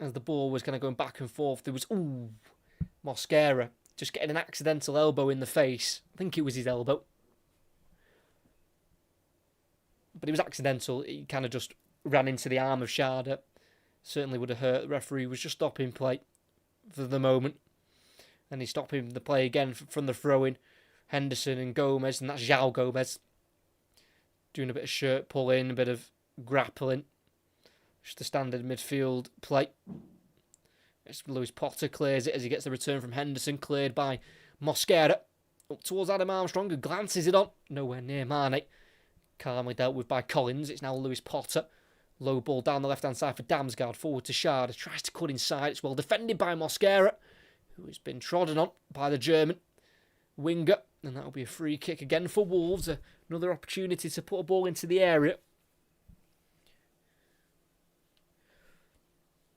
As the ball was kind of going back and forth, there was, Mosquera just getting an accidental elbow in the face. I think it was his elbow. But it was accidental. He kind of just ran into the arm of Schade. Certainly would have hurt. The referee was just stopping play for the moment. And he's stopping the play again from the throw-in. Henderson and Gomez, and that's João Gomez. Doing a bit of shirt pulling, a bit of grappling. Just the standard midfield play. It's Lewis Potter clears it as he gets the return from Henderson, cleared by Mosquera. Up towards Adam Armstrong, who glances it on. Nowhere near Mane. Calmly dealt with by Collins. It's now Lewis Potter. Low ball down the left-hand side for Damsgaard. Forward to Schade. Tries to cut inside. It's well defended by Mosquera, who has been trodden on by the German winger. And that'll be a free kick again for Wolves. Another opportunity to put a ball into the area.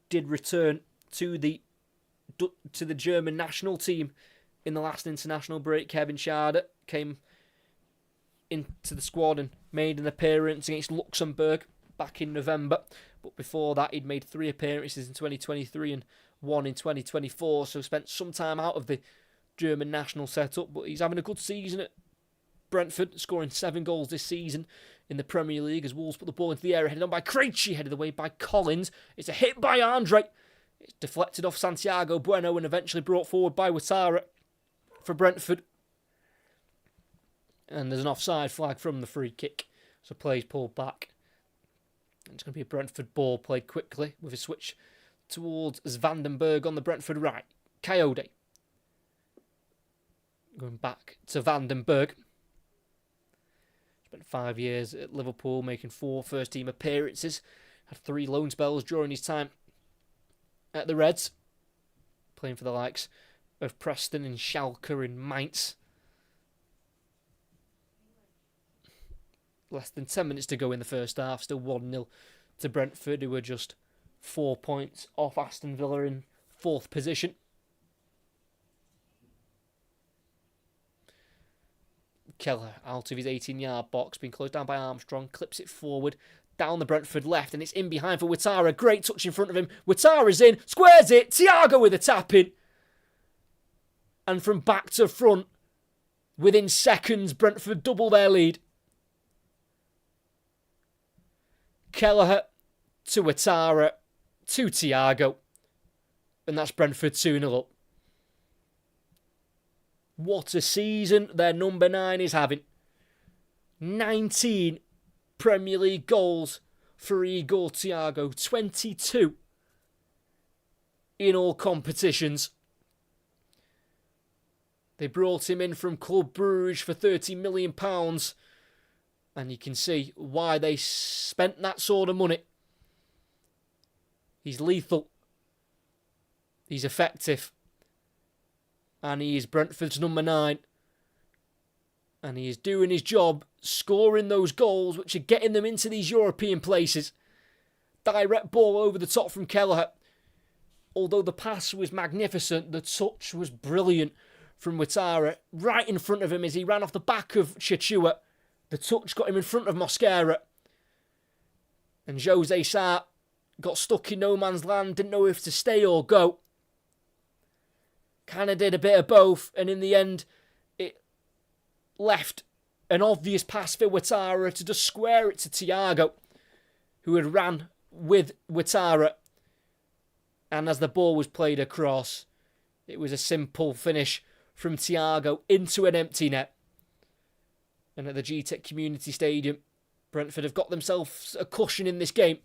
Did return to the German national team in the last international break. Kevin Schade came into the squad and made an appearance against Luxembourg back in November. But before that, he'd made 3 appearances in 2023 and 1 in 2024. So spent some time out of the German national setup. But he's having a good season at Brentford, scoring 7 goals this season in the Premier League as Wolves put the ball into the area, headed on by Krejci, headed away by Collins. It's a hit by Andre. It's deflected off Santiago Bueno and eventually brought forward by Ouattara for Brentford. And there's an offside flag from the free kick, so play's pulled back. And it's going to be a Brentford ball played quickly with a switch towards Vandenberg on the Brentford right. Coyote going back to Vandenberg. Spent 5 years at Liverpool, making 4 first-team appearances. Had 3 loan spells during his time at the Reds, playing for the likes of Preston and Schalke and Mainz. Less than 10 minutes to go in the first half, still 1-0 to Brentford, who were just 4 points off Aston Villa in 4th position. Kelleher out of his 18-yard box, being closed down by Armstrong, clips it forward, down the Brentford left, and it's in behind for Ouattara. Great touch in front of him. Ouattara's in, squares it, Thiago with a tap-in. And from back to front, within seconds, Brentford double their lead. Kelleher to Ouattara to Thiago. And that's Brentford 2-0 up. What a season their number 9 is having. 19 Premier League goals for Igor Thiago. 22 in all competitions. They brought him in from Club Brugge for £30 million. And you can see why they spent that sort of money. He's lethal. He's effective. And he is Brentford's number 9. And he is doing his job, scoring those goals which are getting them into these European places. Direct ball over the top from Kelleher. Although the pass was magnificent, the touch was brilliant from Ouattara. Right in front of him as he ran off the back of Chichua. The touch got him in front of Mosquera. And Jose Sarr got stuck in no man's land, didn't know if to stay or go. Kind of did a bit of both, and in the end, it left an obvious pass for Ouattara to just square it to Thiago, who had ran with Ouattara. And as the ball was played across, it was a simple finish from Thiago into an empty net. And at the GTEC Community Stadium, Brentford have got themselves a cushion in this game.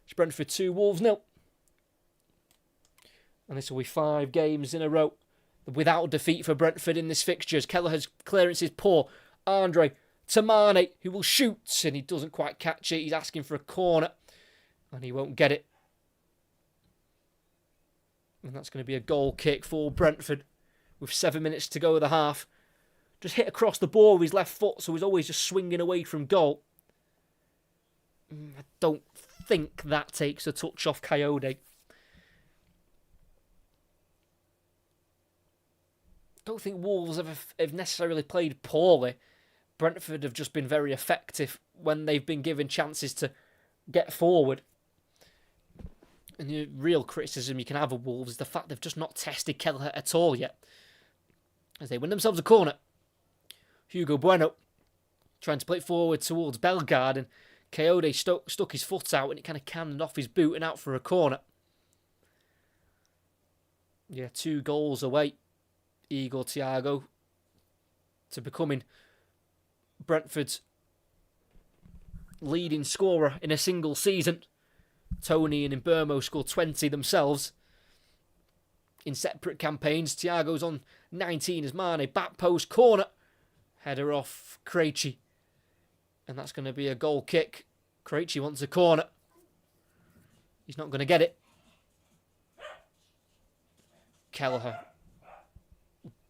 It's Brentford 2, Wolves 0. And this will be 5 games in a row without defeat for Brentford in this fixture. Kelleher's clearance is poor. Andre to Mane, who will shoot, and he doesn't quite catch it. He's asking for a corner, and he won't get it. And that's going to be a goal kick for Brentford with 7 minutes to go of the half. Just hit across the ball with his left foot, so he's always just swinging away from goal. I don't think that takes a touch off Coyote. Don't think Wolves have necessarily played poorly. Brentford have just been very effective when they've been given chances to get forward. And the real criticism you can have of Wolves is the fact they've just not tested Kelleher at all yet. As they win themselves a corner. Hugo Bueno trying to play it forward towards Bellegarde, and Coyote stuck his foot out and it kind of cannoned off his boot and out for a corner. Yeah, 2 goals away. Igor Thiago to becoming Brentford's leading scorer in a single season. Tony and Imbermo scored 20 themselves in separate campaigns. Thiago's on 19 as Mane. Back post corner. Header off Krejci. And that's going to be a goal kick. Krejci wants a corner. He's not going to get it. Kelleher.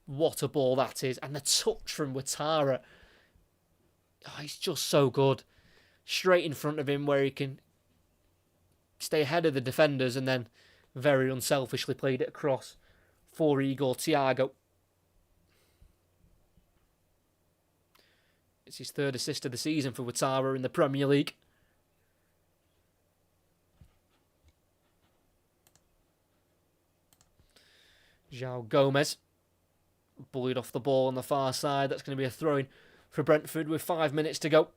What a ball that is. And the touch from Ouattara. Oh, he's just so good. Straight in front of him where he can stay ahead of the defenders, and then very unselfishly played it across for Igor Thiago. It's his 3rd assist of the season for Ouattara in the Premier League. João Gomez bullied off the ball on the far side. That's going to be a throw-in for Brentford with 5 minutes to go.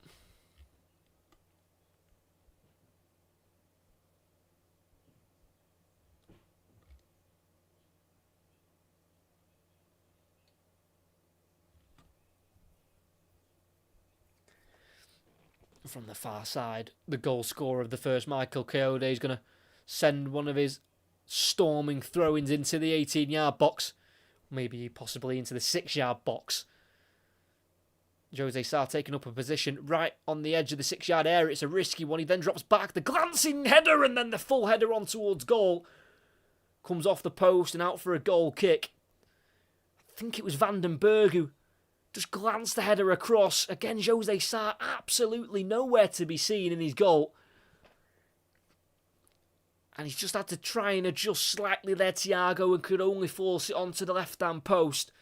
From the far side, the goal scorer of the first, Michael Coyote, is going to send one of his storming throw-ins into the 18-yard box. Maybe possibly into the 6-yard box. Jose Sarr taking up a position right on the edge of the 6-yard area. It's a risky one. He then drops back. The glancing header and then the full header on towards goal. Comes off the post and out for a goal kick. I think it was Vandenberg who just glanced the header across. Again, Jose Sarr absolutely nowhere to be seen in his goal. And he's just had to try and adjust slightly there, Thiago, and could only force it onto the left-hand post.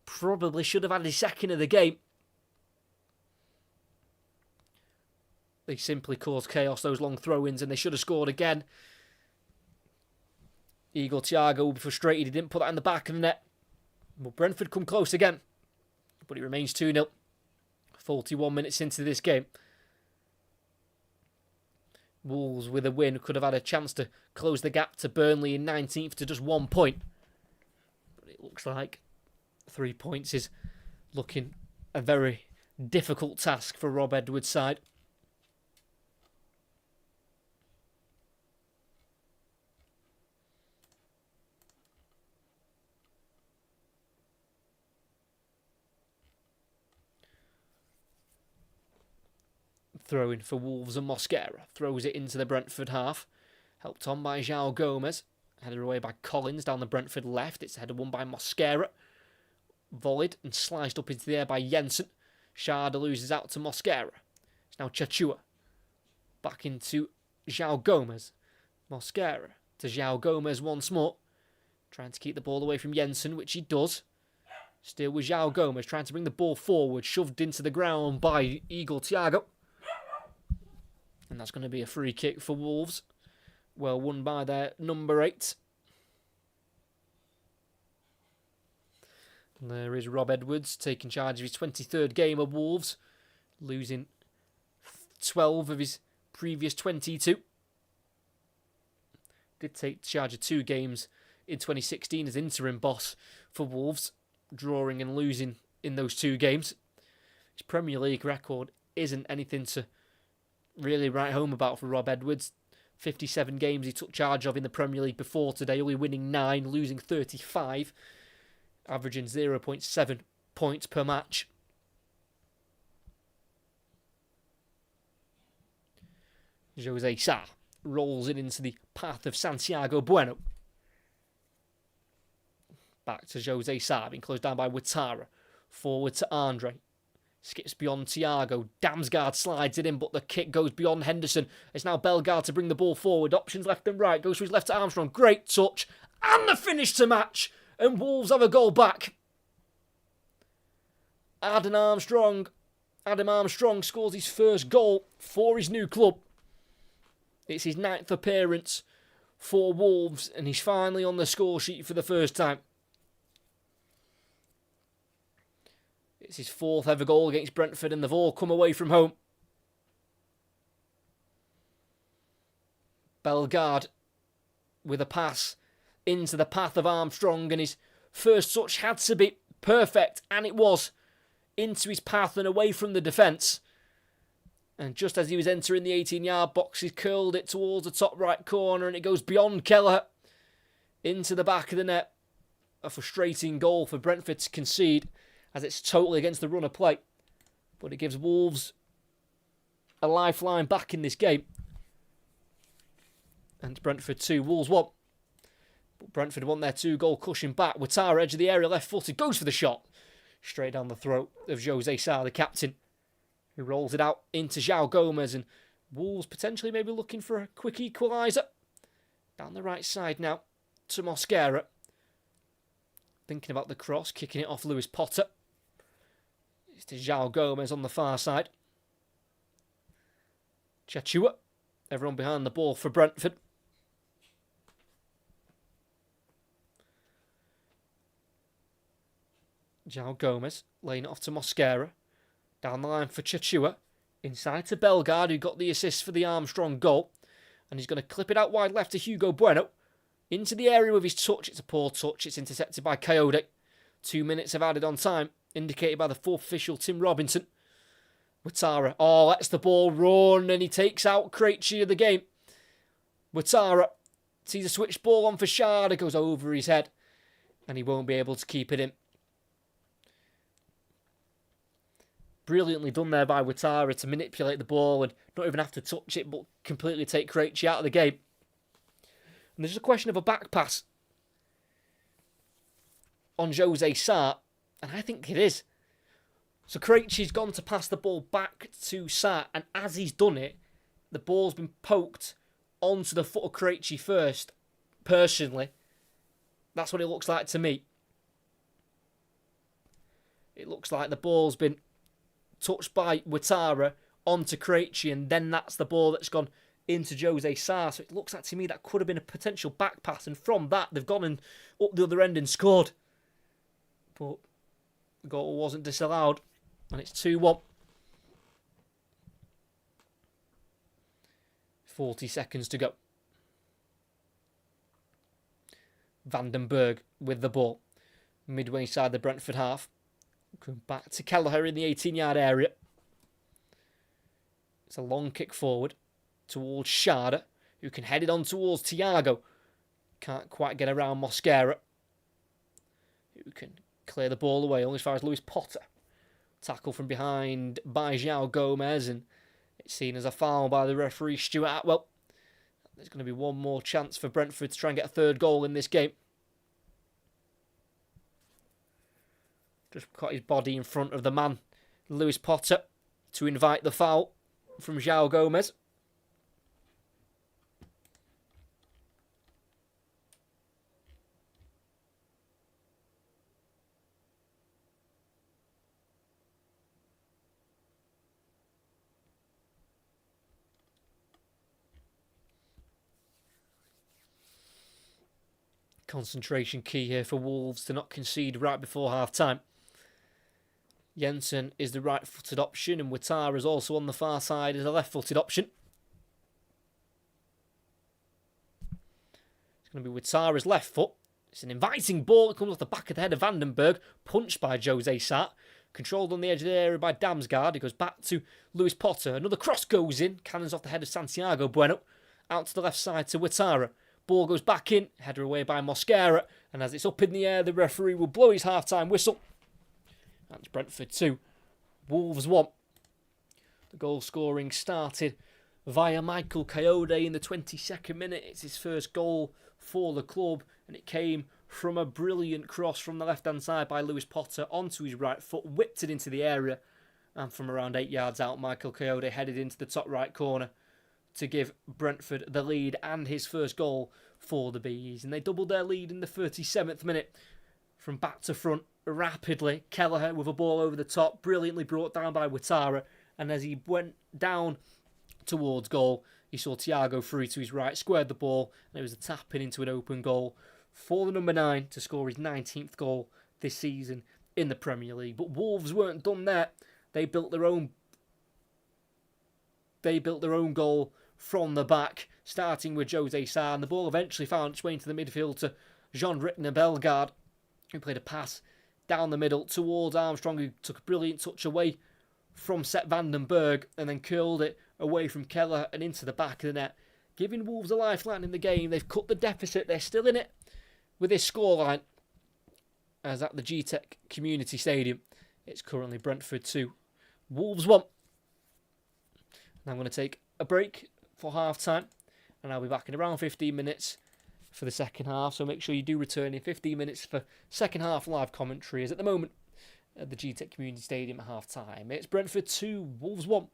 Probably should have had his second of the game. They simply caused chaos, those long throw-ins, and they should have scored again. Igor Thiago will be frustrated. He didn't put that in the back of the net. Well, Brentford come close again. But it remains 2-0. 41 minutes into this game. Wolves with a win could have had a chance to close the gap to Burnley in 19th to just 1 point. But it looks like 3 points is looking a very difficult task for Rob Edwards' side. Throwing for Wolves and Mosquera. Throws it into the Brentford half. Helped on by João Gomez. Headed away by Collins down the Brentford left. It's headed won by Mosquera. Volleyed and sliced up into the air by Jensen. Schade loses out to Mosquera. It's now Chachua. Back into João Gomez. Mosquera to João Gomez once more. Trying to keep the ball away from Jensen, which he does. Still with João Gomez trying to bring the ball forward. Shoved into the ground by Igor Thiago. And that's going to be a free kick for Wolves. Well won by their number 8. And there is Rob Edwards taking charge of his 23rd game of Wolves. Losing 12 of his previous 22. Did take charge of 2 games in 2016 as interim boss for Wolves. Drawing and losing in those 2 games. His Premier League record isn't anything to really write home about for Rob Edwards. 57 games he took charge of in the Premier League before today, only winning 9, losing 35, averaging 0.7 points per match. Jose Sarr rolls it into the path of Santiago Bueno. Back to Jose Sarr, being closed down by Ouattara. Forward to Andre. Skips beyond Thiago. Damsgaard slides it in, but the kick goes beyond Henderson. It's now Bellegarde to bring the ball forward. Options left and right. Goes for his left to Armstrong. Great touch. And the finish to match. And Wolves have a goal back. Adam Armstrong scores his first goal for his new club. It's his 9th appearance for Wolves, and he's finally on the score sheet for the first time. It's his 4th ever goal against Brentford, and they've all come away from home. Bellegarde with a pass into the path of Armstrong, and his first touch had to be perfect, and it was. Into his path and away from the defence. And just as he was entering the 18-yard box, he curled it towards the top right corner, and it goes beyond Kelleher into the back of the net. A frustrating goal for Brentford to concede, as it's totally against the run of play. But it gives Wolves a lifeline back in this game. And it's Brentford 2, Wolves 1. But Brentford want their 2-goal cushion back. Ouattara, edge of the area, left-footed, goes for the shot. Straight down the throat of Jose Sarr, the captain, who rolls it out into João Gomez. And Wolves potentially maybe looking for a quick equaliser. Down the right side now to Mosquera. Thinking about the cross, kicking it off Lewis Potter. It's to João Gomez on the far side. Chachua, everyone behind the ball for Brentford. João Gomez laying it off to Mosquera. Down the line for Chachua. Inside to Bellegarde, who got the assist for the Armstrong goal. And he's going to clip it out wide left to Hugo Bueno. Into the area with his touch. It's a poor touch. It's intercepted by Coyote. 2 minutes have added on time, indicated by the fourth official, Tim Robinson. Ouattara. Oh, lets the ball run, and he takes out Krejci of the game. Ouattara sees a switch ball on for Shard. It goes over his head, and he won't be able to keep it in. Brilliantly done there by Ouattara to manipulate the ball and not even have to touch it, but completely take Krejci out of the game. And there's just a question of a back pass on Jose Sarr, and I think it is. So Krejci's gone to pass the ball back to Sarr, and as he's done it, the ball's been poked onto the foot of Krejci first. Personally, that's what it looks like to me. It looks like the ball's been touched by Ouattara onto Krejci, and then that's the ball that's gone into Jose Sarr. So it looks like to me that could have been a potential back pass, and from that they've gone and up the other end and scored. But the goal wasn't disallowed, and it's 2-1. 40 seconds to go. Vandenberg with the ball. Midway side the Brentford half. Going back to Kelleher in the 18-yard area. It's a long kick forward towards Schade, who can head it on towards Thiago. Can't quite get around Mosquera, who can clear the ball away only as far as Lewis Potter. Tackle from behind by João Gomez, and it's seen as a foul by the referee, Stuart Atwell. There's going to be one more chance for Brentford to try and get a third goal in this game. Just got his body in front of the man, Lewis Potter, to invite the foul from João Gomez. Concentration key here for Wolves to not concede right before half-time. Jensen is the right-footed option, and Ouattara is also on the far side as a left-footed option. It's going to be Ouattara's left foot. It's an inviting ball that comes off the back of the head of Vandenberg, punched by Jose Sarr. Controlled on the edge of the area by Damsgaard. It goes back to Lewis Potter. Another cross goes in. Cannons off the head of Santiago Bueno. Out to the left side to Ouattara. Ball goes back in. Header away by Mosquera. And as it's up in the air, the referee will blow his half-time whistle. That's Brentford 2. Wolves 1. The goal scoring started via Michael Coyote in the 22nd minute. It's his first goal for the club, and it came from a brilliant cross from the left-hand side by Lewis Potter onto his right foot, whipped it into the area, and from around 8 yards out, Michael Coyote headed into the top right corner to give Brentford the lead and his first goal for the Bees. And they doubled their lead in the 37th minute from back to front rapidly. Kelleher with a ball over the top, brilliantly brought down by Ouattara, and as he went down towards goal, he saw Thiago free to his right, squared the ball, and it was a tap-in into an open goal for the number 9 to score his 19th goal this season in the Premier League. But Wolves weren't done there. They built their own goal from the back, starting with Jose Sarr, and the ball eventually found its way into the midfield to Jean-Rickner Bellegarde, who played a pass down the middle towards Armstrong, who took a brilliant touch away from Sepp Vandenberg and then curled it away from Kelleher and into the back of the net, giving Wolves a lifeline in the game. They've cut the deficit. They're still in it with this scoreline, as at the G-Tech Community Stadium, it's currently Brentford 2, Wolves 1. Now I'm going to take a break for half-time, and I'll be back in around 15 minutes for the second half, so make sure you do return in 15 minutes for second half live commentary, as at the moment at the G-Tech Community Stadium at half-time. It's Brentford 2, Wolves 1.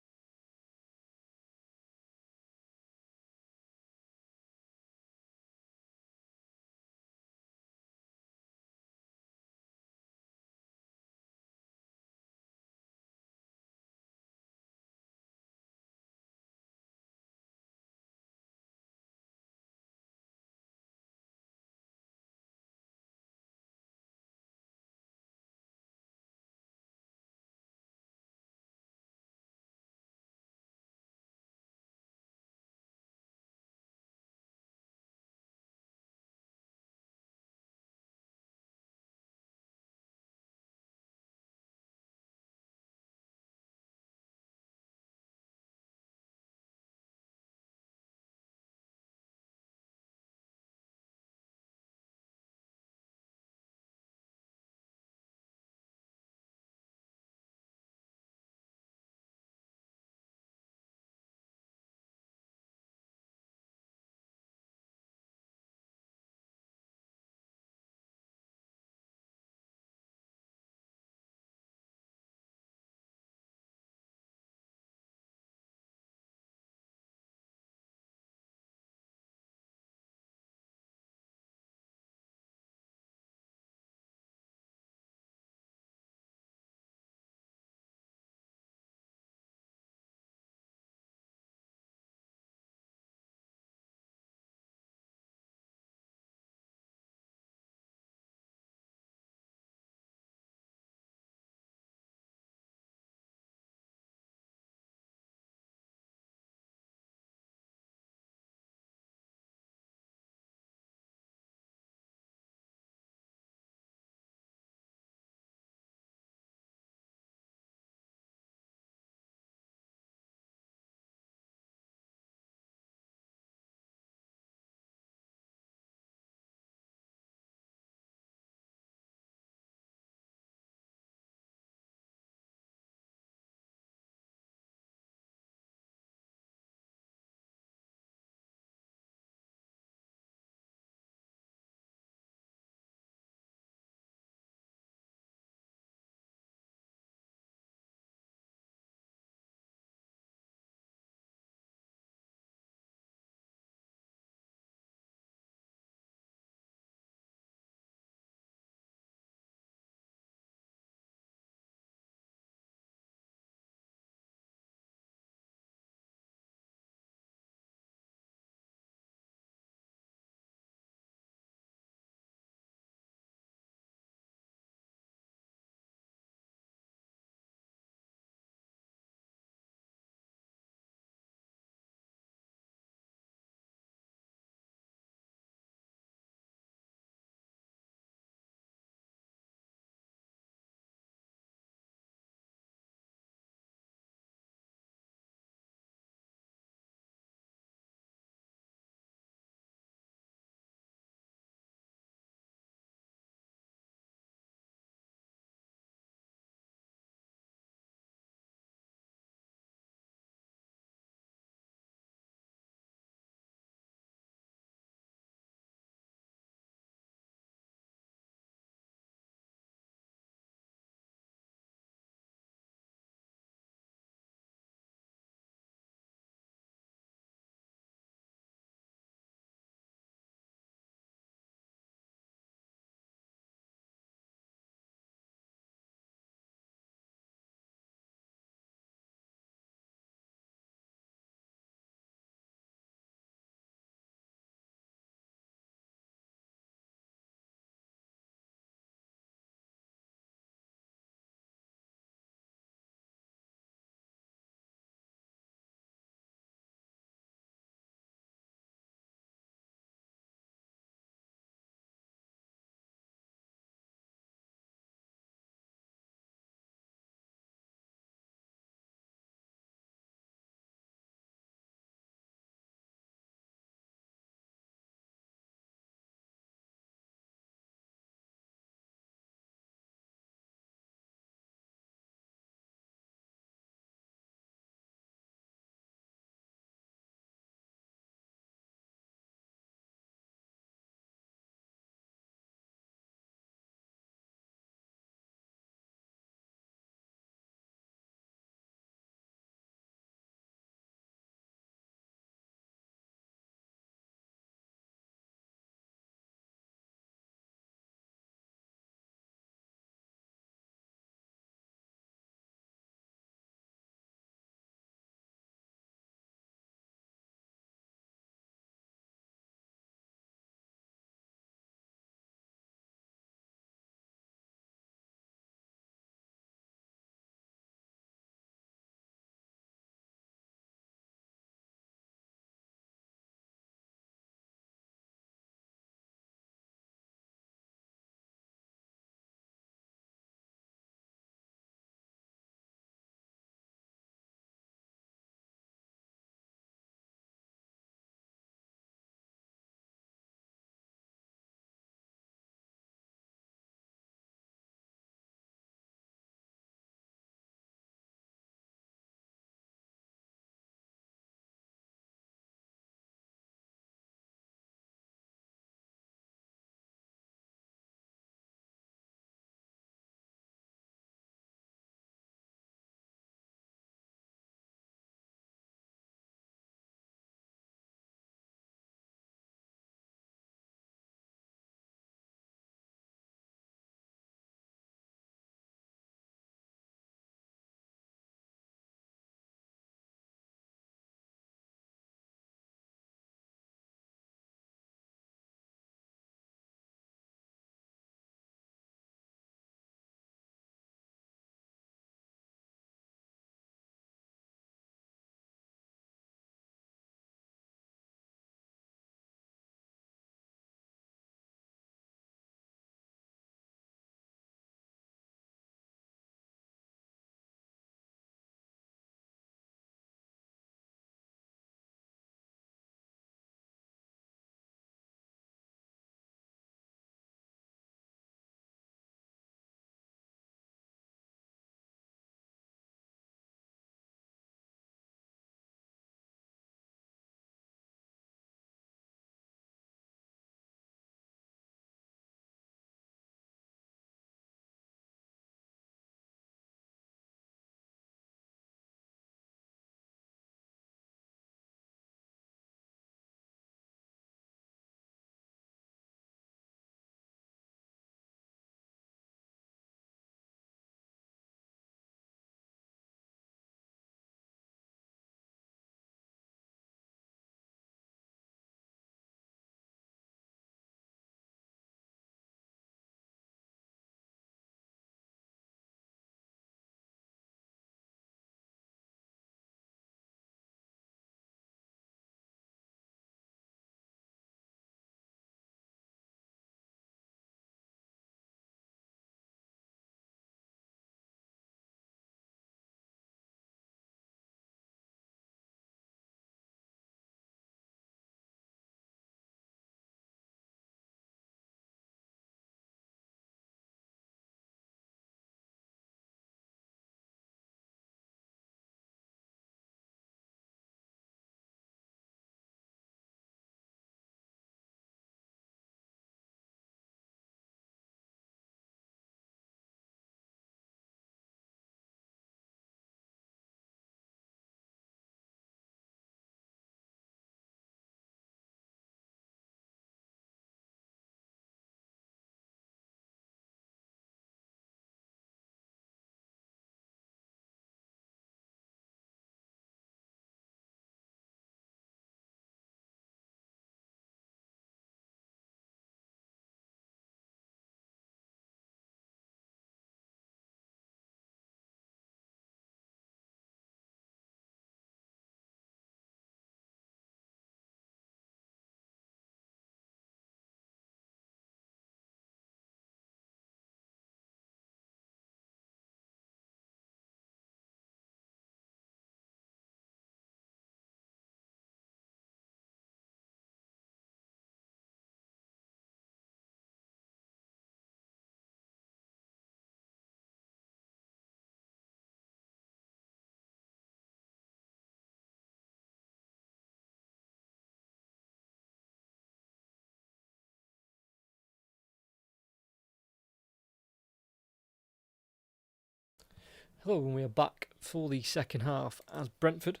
Hello, and we are back for the second half as Brentford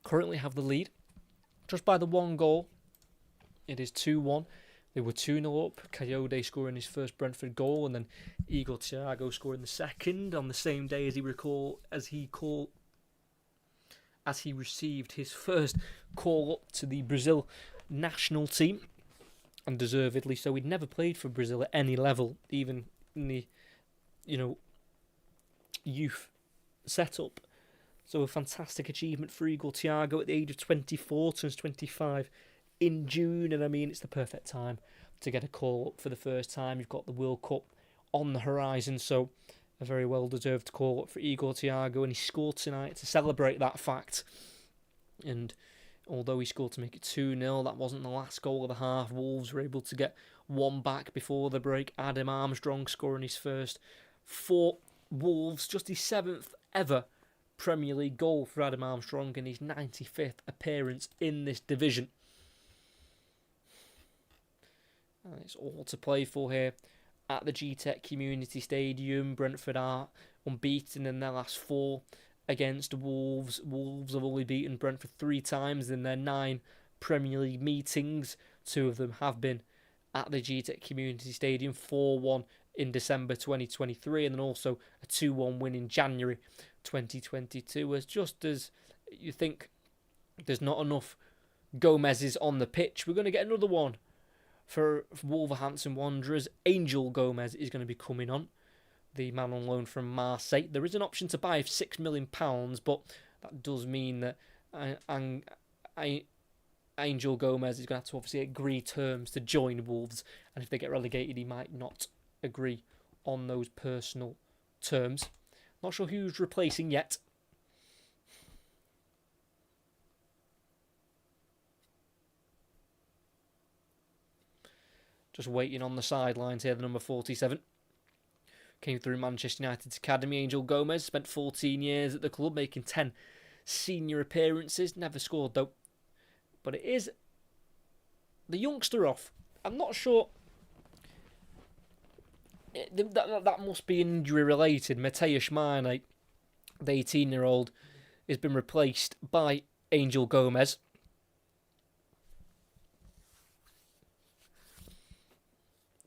currently have the lead just by the one goal. It is 2-1. They were 2-0 up. Coyote scoring his first Brentford goal, and then Igor Thiago scoring the second on the same day as he received his first call up to the Brazil national team, and deservedly so. He'd never played for Brazil at any level, even in the youth setup. So a fantastic achievement for Igor Thiago at the age of 24, turns 25 in June, and I mean it's the perfect time to get a call up for the first time. You've got the World Cup on the horizon, so a very well deserved call up for Igor Thiago, and he scored tonight to celebrate that fact. And although he scored to make it 2-0, that wasn't the last goal of the half. Wolves were able to get one back before the break. Adam Armstrong scoring his first for Wolves, just his 7th ever Premier League goal for Adam Armstrong in his 95th appearance in this division. And it's all to play for here at the GTEC Community Stadium. Brentford are unbeaten in their last 4 against Wolves. Wolves have only beaten Brentford 3 times in their 9 Premier League meetings. 2 of them have been at the GTEC Community Stadium, 4-1 in December 2023, and then also a 2-1 win in January 2022. Just as you think there's not enough Gomez's on the pitch, we're going to get another one for Wolverhampton Wanderers. Angel Gomez is going to be coming on, the man on loan from Marseille. There is an option to buy of £6 million, but that does mean that Angel Gomez is going to have to obviously agree terms to join Wolves, and if they get relegated, he might not agree on those personal terms. Not sure who's replacing yet. Just waiting on the sidelines here, the number 47. Came through Manchester United's academy. Angel Gomez spent 14 years at the club, making 10 senior appearances. Never scored though. But it is the youngster off. I'm not sure. That must be injury related. Mateusz Mane, the 18-year-old, has been replaced by Angel Gomez.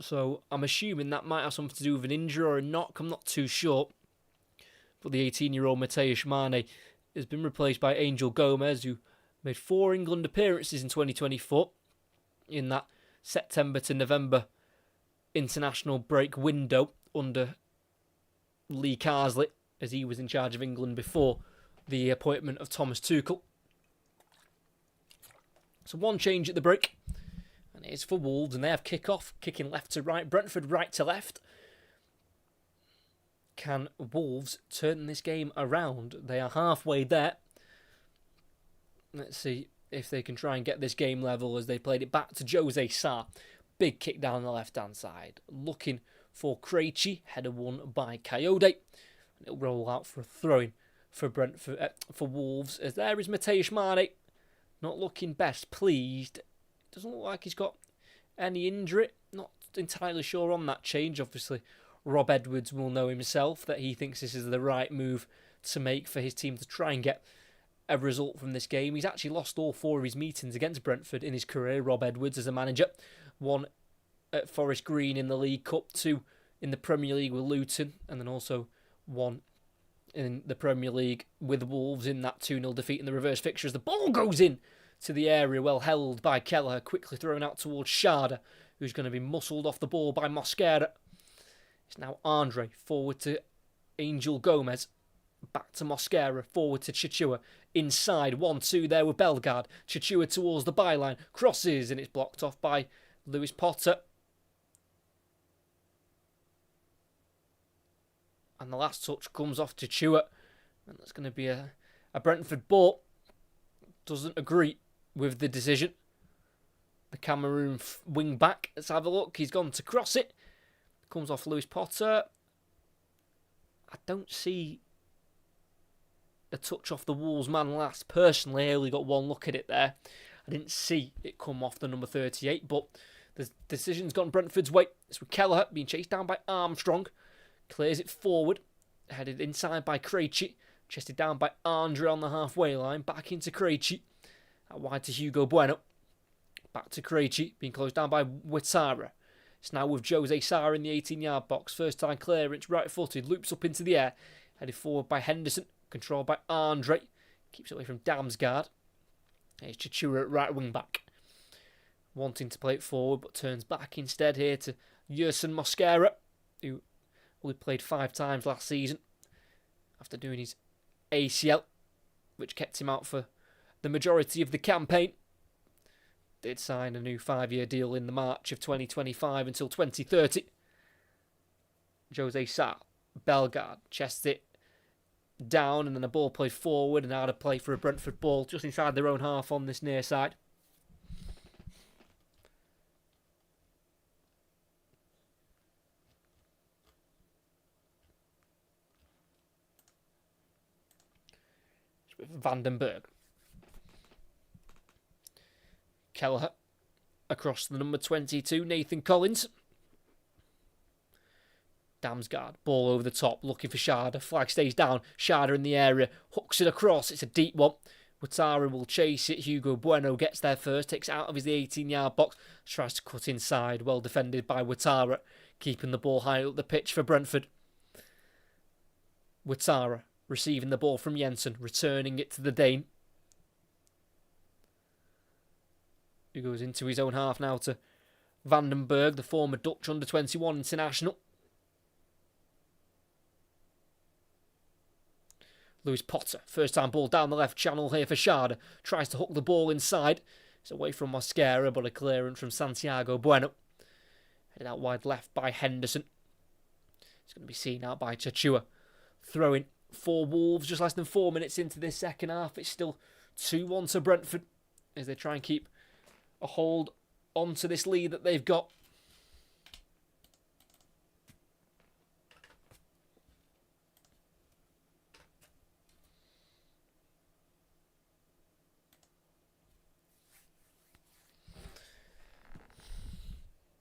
So I'm assuming that might have something to do with an injury or a knock. I'm not too sure. But the 18-year-old Mateusz Mane has been replaced by Angel Gomez, who made 4 England appearances in 2024 in that September to November international break window under Lee Carsley, as he was in charge of England before the appointment of Thomas Tuchel. So one change at the break, and it is for Wolves, and they have kick-off, kicking left to right, Brentford right to left. Can Wolves turn this game around? They are halfway there. Let's see if they can try and get this game level as they played it back to Jose Sarr. Big kick down the left-hand side. Looking for Krejci. Header won by Coyote. It'll roll out for a throw-in for Brentford, for Wolves. As there is Mateusz Mane. Not looking best pleased. Doesn't look like he's got any injury. Not entirely sure on that change. Obviously, Rob Edwards will know himself that he thinks this is the right move to make for his team to try and get a result from this game. He's actually lost all 4 of his meetings against Brentford in his career, Rob Edwards, as a manager. 1 at Forest Green in the League Cup, 2 in the Premier League with Luton, and then also 1 in the Premier League with Wolves in that 2-0 defeat in the reverse fixtures. The ball goes in to the area, well held by Kelleher, quickly thrown out towards Schade, who's going to be muscled off the ball by Mosquera. It's now Andre, forward to Angel Gomez. Back to Mosquera, forward to Chichua. Inside, 1-2 there with Bellegarde. Chichua towards the byline, crosses, and it's blocked off by Lewis Potter. And the last touch comes off Chichua. And that's going to be a Brentford ball. Doesn't agree with the decision. The Cameroon wing back. Let's have a look. He's gone to cross it. Comes off Lewis Potter. I don't see a touch off the Wolves man last. Personally, I only got one look at it there. I didn't see it come off the number 38, but the decision's gone Brentford's way. It's with Kelleher being chased down by Armstrong. Clears it forward. Headed inside by Krejci. Chested down by Andre on the halfway line. Back into Krejci. Out wide to Hugo Bueno. Back to Krejci. Being closed down by Ouattara. It's now with Jose Sarr in the 18-yard box. First time clearance, right-footed. Loops up into the air. Headed forward by Henderson. Controlled by Andre. Keeps away from Damsgaard. Here's Chichura at right wing back. Wanting to play it forward, but turns back instead here to Yerson Mosquera, who only played 5 times last season after doing his ACL, which kept him out for the majority of the campaign. Did sign a new 5-year deal in the March of 2025 until 2030. Jose Sarr, Bellegarde, chests it down, and then the ball played forward and out of play for a Brentford ball just inside their own half on this near side. With Vandenberg. Kelleher across the number 22, Nathan Collins. Damsgaard, ball over the top, looking for Sharda. Flag stays down. Sharda in the area, hooks it across. It's a deep one. Ouattara will chase it. Hugo Bueno gets there first, takes it out of his 18-yard box, tries to cut inside. Well defended by Ouattara, keeping the ball high up the pitch for Brentford. Ouattara receiving the ball from Jensen, returning it to the Dane, who goes into his own half now to Vandenberg, the former Dutch under-21 international. Lewis Potter, first time ball down the left channel here for Sharda. Tries to hook the ball inside. It's away from Mosquera, but a clearance from Santiago Bueno. Headed out wide left by Henderson. It's going to be seen out by Chachua. Throwing for Wolves just less than 4 minutes into this second half. It's still 2-1 to Brentford as they try and keep a hold onto this lead that they've got.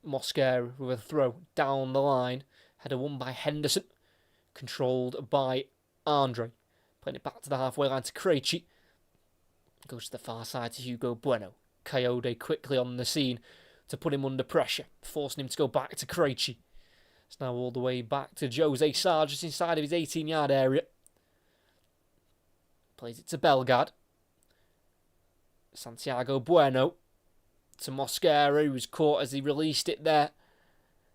Mosquera with a throw down the line. Header won by Henderson. Controlled by Andre. Playing it back to the halfway line to Krejci. Goes to the far side to Hugo Bueno. Coyote quickly on the scene to put him under pressure, forcing him to go back to Krejci. It's now all the way back to Jose Sarr, just inside of his 18-yard area. Plays it to Bellegarde. Santiago Bueno to Mosquera, who was caught as he released it there.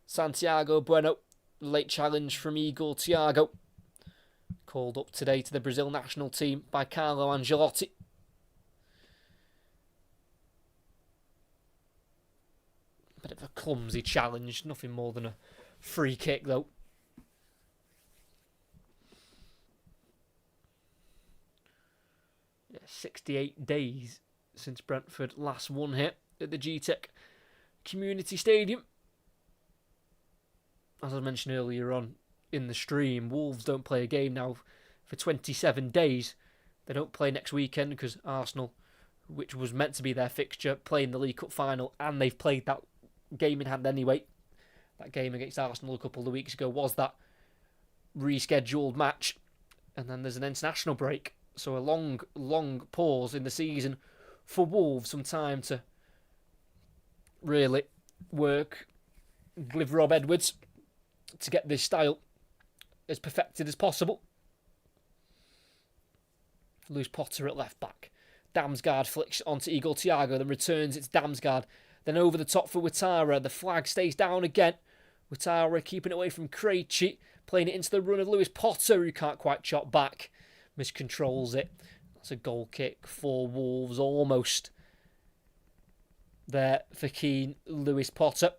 Santiago Bueno, late challenge from Igor Thiago. Called up today to the Brazil national team by Carlo Ancelotti. Bit of a clumsy challenge, nothing more than a free kick though. Yeah, 68 days since Brentford last won here at the GTEC Community Stadium. As I mentioned earlier on in the stream, Wolves don't play a game now for 27 days. They don't play next weekend because Arsenal, which was meant to be their fixture, play in the League Cup final, and they've played that game in hand anyway. That game against Arsenal a couple of weeks ago was that rescheduled match, and then there's an international break, so a long pause in the season for Wolves, some time to really work with Rob Edwards to get this style as perfected as possible. Lewis Potter at left back. Damsgaard flicks onto Igor Thiago, then returns it to Damsgaard. Then over the top for Ouattara. The flag stays down again. Ouattara keeping it away from Krejci. Playing it into the run of Lewis Potter, who can't quite chop back. Miscontrols it. That's a goal kick for Wolves, almost there for Keane. Lewis Potter,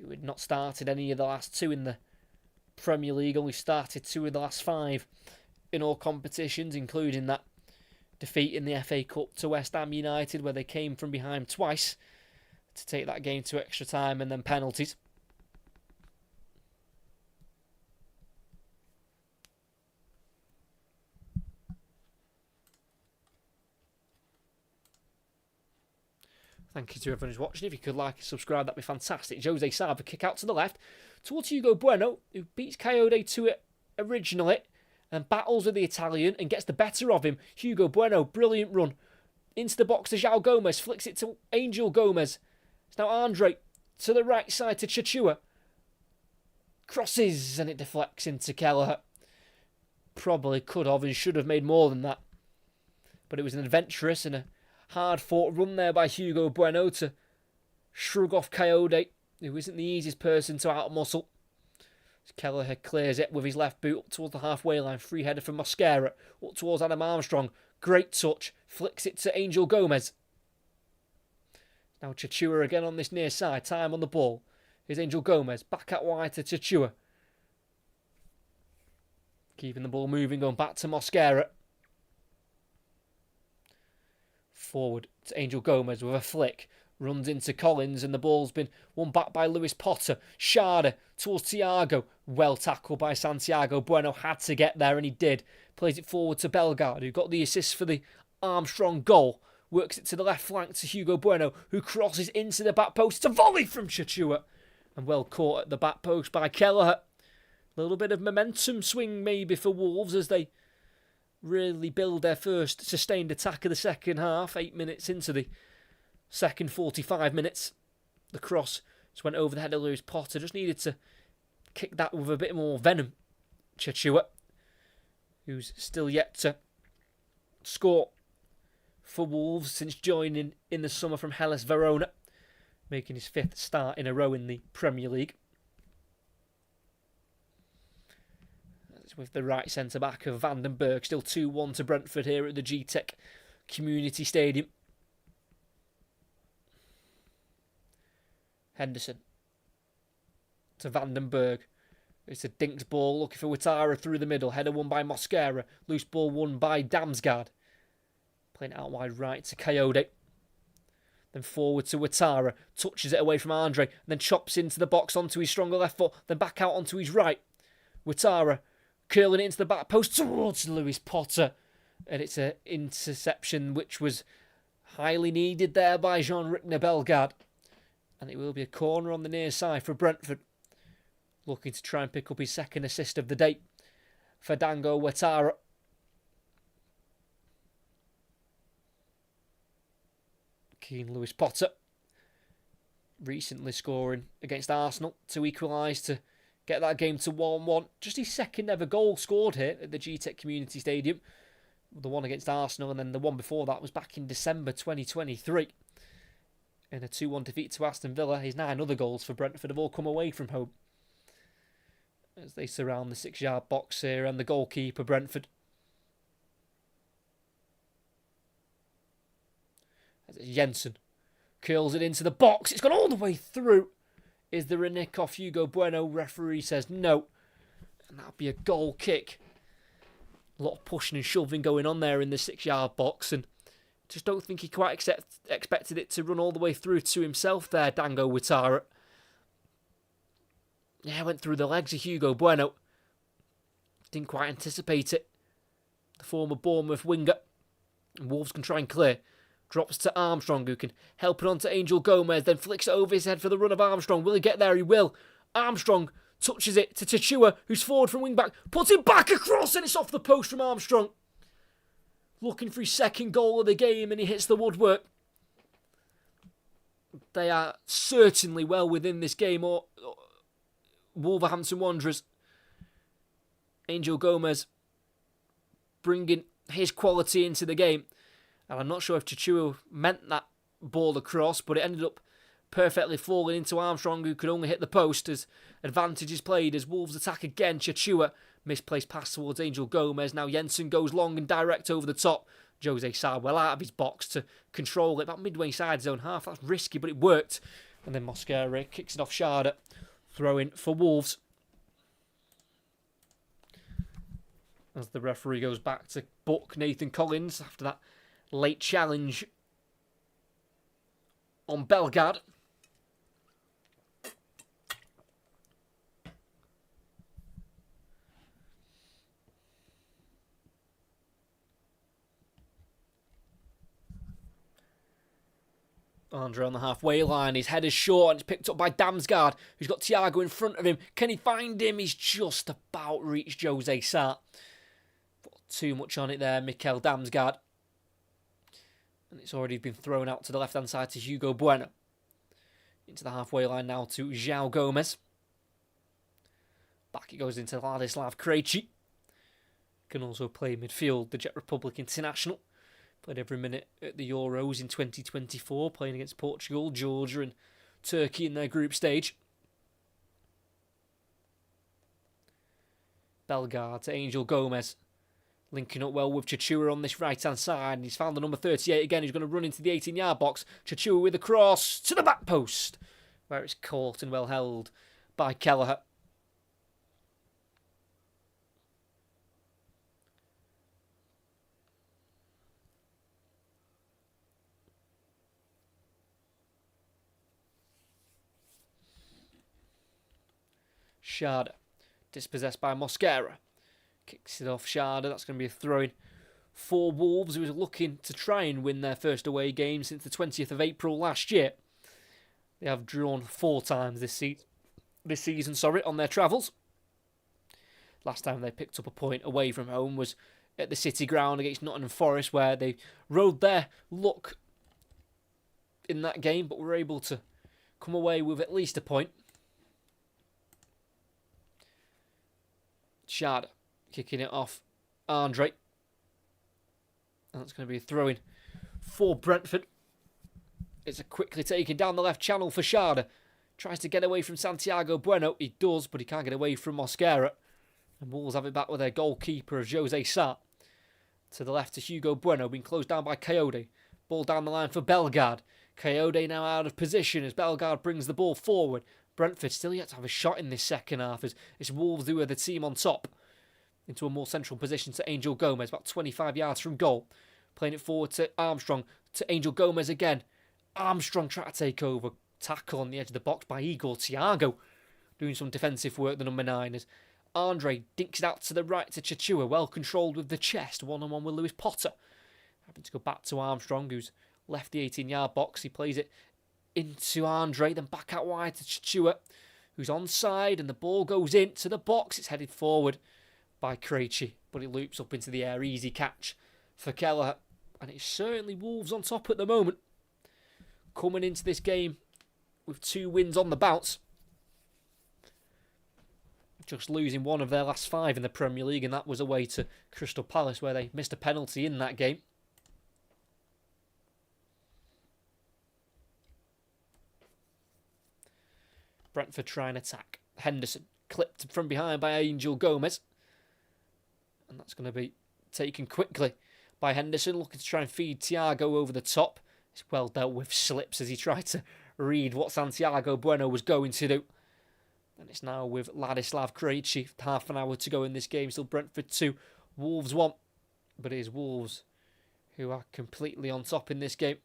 who had not started any of the last 2 in the Premier League, only started 2 of the last 5 in all competitions, including that defeat in the FA Cup to West Ham United, where they came from behind twice to take that game to extra time and then penalties. Thank you to everyone who's watching. If you could like and subscribe, that'd be fantastic. Jose Sarr, kick out to the left towards Hugo Bueno, who beats Coyote to it originally and battles with the Italian and gets the better of him. Hugo Bueno, brilliant run. Into the box to João Gomez, flicks it to Angel Gomez. It's now Andre to the right side to Chichua. Crosses and it deflects into Kelleher. Probably could have and should have made more than that. But it was an adventurous and a hard-fought run there by Hugo Bueno to shrug off Coyote, who isn't the easiest person to out-muscle. Kelleher clears it with his left boot up towards the halfway line. Free header from Mosquera up towards Adam Armstrong. Great touch. Flicks it to Angel Gomez. Now Chichua again on this near side. Time on the ball. Here's Angel Gomez. Back out wide to Chichua. Keeping the ball moving. Going back to Mosquera. Forward to Angel Gomez with a flick. Runs into Collins and the ball's been won back by Lewis Potter. Schade towards Thiago. Well tackled by Santiago. Bueno had to get there and he did. Plays it forward to Bellegarde, who got the assist for the Armstrong goal. Works it to the left flank to Hugo Bueno, who crosses into the back post. It's a volley from Chichua. And well caught at the back post by Kelleher. A little bit of momentum swing maybe for Wolves as they really build their first sustained attack of the second half. 8 minutes into the second 45 minutes. The cross just went over the head of Lewis Potter. Just needed to kick that with a bit more venom. Chichua, who's still yet to score for Wolves since joining in the summer from Hellas Verona, making his 5th start in a row in the Premier League. That's with the right centre-back of Vandenberg. Still 2-1 to Brentford here at the GTEC Community Stadium. Henderson to Vandenberg. It's a dinked ball looking for Ouattara through the middle. Header won by Mosquera. Loose ball won by Damsgaard. Playing it out wide right to Coyote. Then forward to Ouattara. Touches it away from Andre. And then chops into the box onto his stronger left foot. Then back out onto his right. Ouattara curling it into the back post towards Lewis Potter. And it's an interception which was highly needed there by Jean-Rickner Bellegarde. And it will be a corner on the near side for Brentford. Looking to try and pick up his second assist of the day for Dango Ouattara. Keen Lewis Potter. Recently scoring against Arsenal to equalise to get that game to 1-1. Just his second ever goal scored here at the GTEC Community Stadium. The one against Arsenal and then the one before that was back in December 2023. In a 2-1 defeat to Aston Villa, his 9 other goals for Brentford have all come away from home. As they surround the 6-yard box here and the goalkeeper, Brentford. As Jensen curls it into the box. It's gone all the way through. Is there a nick off Hugo Bueno? Referee says no. And that'll be a goal kick. A lot of pushing and shoving going on there in the 6-yard box. And just don't think he quite expected it to run all the way through to himself there, Dango Ouattara. Yeah, went through the legs of Hugo Bueno. Didn't quite anticipate it. The former Bournemouth winger. Wolves can try and clear. Drops to Armstrong, who can help it on to Angel Gomez. Then flicks it over his head for the run of Armstrong. Will he get there? He will. Armstrong touches it to Chichua, who's forward from wing-back. Puts it back across and it's off the post from Armstrong. Looking for his second goal of the game and he hits the woodwork. They are certainly well within this game, or Wolverhampton Wanderers. Angel Gomez bringing his quality into the game. And I'm not sure if Chichua meant that ball across, but it ended up perfectly falling into Armstrong, who could only hit the post as advantage is played as Wolves attack again. Chichua, misplaced pass towards Angel Gomez. Now Jensen goes long and direct over the top. Jose Sarr well out of his box to control it. About midway inside his own half. That's risky, but it worked. And then Mosquera kicks it off Schade. Throw-in for Wolves. As the referee goes back to book Nathan Collins after that late challenge on Bellegarde. Andre on the halfway line. His head is short and it's picked up by Damsgaard, who's got Thiago in front of him. Can he find him? He's just about reached Jose Sarr. But too much on it there, Mikel Damsgaard. And it's already been thrown out to the left-hand side to Hugo Bueno. Into the halfway line now to João Gomez. Back it goes into Ladislav Krejci. Can also play midfield, the Czech Republic international. Played every minute at the Euros in 2024, playing against Portugal, Georgia and Turkey in their group stage. Bellegarde to Angel Gomez. Linking up well with Chichua on this right-hand side. And he's found the number 38 again. He's going to run into the 18-yard box. Chichua with a cross to the back post, where it's caught and well held by Kelleher. Schade, dispossessed by Mosquera. Kicks it off Schade. That's going to be a throw-in for Wolves, who was looking to try and win their first away game since the 20th of April last year. They have drawn 4 times this season, on their travels. Last time they picked up a point away from home was at the City Ground against Nottingham Forest, where they rode their luck in that game, but were able to come away with at least a point. Schade kicking it off Andre. And that's going to be a throw-in for Brentford. It's a quickly taken down the left channel for Schade. Tries to get away from Santiago Bueno. He does, but he can't get away from Mosquera. And Wolves have it back with their goalkeeper of Jose Sarr. To the left to Hugo Bueno, being closed down by Coyote. Ball down the line for Bellegarde. Coyote now out of position as Bellegarde brings the ball forward. Brentford still yet to have a shot in this second half as it's Wolves who are the team on top. Into a more central position to Angel Gomez, about 25 yards from goal. Playing it forward to Armstrong, to Angel Gomez again. Armstrong trying to take over. Tackle on the edge of the box by Igor Thiago. Doing some defensive work, the number 9. As Andre dinks it out to the right to Chichua. Well controlled with the chest. One-on-one with Lewis Potter. Having to go back to Armstrong, who's left the 18-yard box. He plays it into Andre, then back out wide to Chichua, who's onside, and the ball goes into the box. It's headed forward by Krejci, but it loops up into the air. Easy catch for Kelleher. And it's certainly Wolves on top at the moment. Coming into this game with 2 wins on the bounce. Just losing one of their last 5 in the Premier League, and that was away to Crystal Palace, where they missed a penalty in that game. Brentford try and attack. Henderson clipped from behind by Angel Gomez. And that's going to be taken quickly by Henderson, looking to try and feed Thiago over the top. It's well dealt with, slips as he tried to read what Santiago Bueno was going to do. And it's now with Ladislav Krejci. Half an hour to go in this game. Still Brentford 2, Wolves 1. But it is Wolves who are completely on top in this game.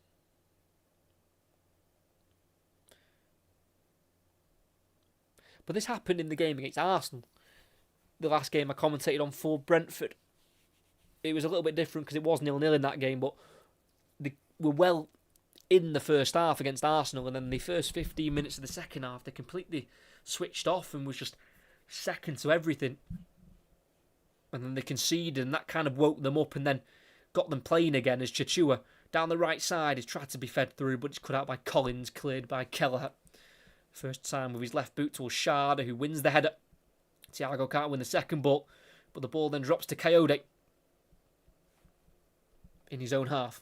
But this happened in the game against Arsenal. The last game I commentated on for Brentford. It was a little bit different because it was 0-0 in that game, but they were well in the first half against Arsenal, and then the first 15 minutes of the second half, they completely switched off and was just second to everything. And then they conceded, and that kind of woke them up and then got them playing again as Chichua down the right side has tried to be fed through, but it's cut out by Collins, cleared by Kelleher. First time with his left boot towards Schade, who wins the header. Thiago can't win the second ball, but the ball then drops to Coyote in his own half.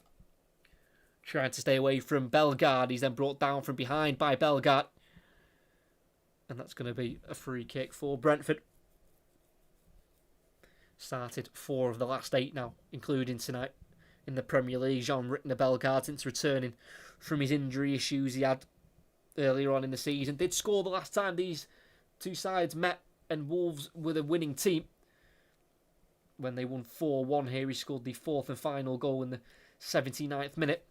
Trying to stay away from Bellegarde. He's then brought down from behind by Bellegarde. And that's going to be a free kick for Brentford. Started 4 of the last 8 now, including tonight in the Premier League. Jean-Rickner Bellegarde, since returning from his injury issues he had earlier on in the season, did score the last time these two sides met, and Wolves were the winning team. When they won 4-1 here, he scored the 4th and final goal in the 79th minute.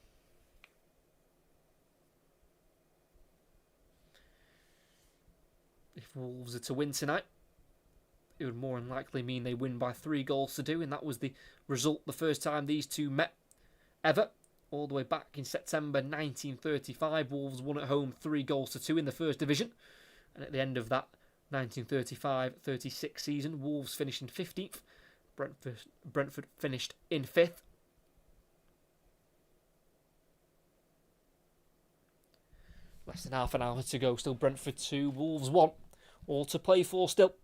If Wolves are to win tonight, it would more than likely mean they win by 3 goals to 2, and that was the result the first time these two met ever. all the way back in September 1935. Wolves won at home 3-2 in the First Division. And at the end of that 1935-36 season, Wolves finished in 15th. Brentford finished in 5th. Less than half an hour to go. Still Brentford 2, Wolves 1. All to play for still.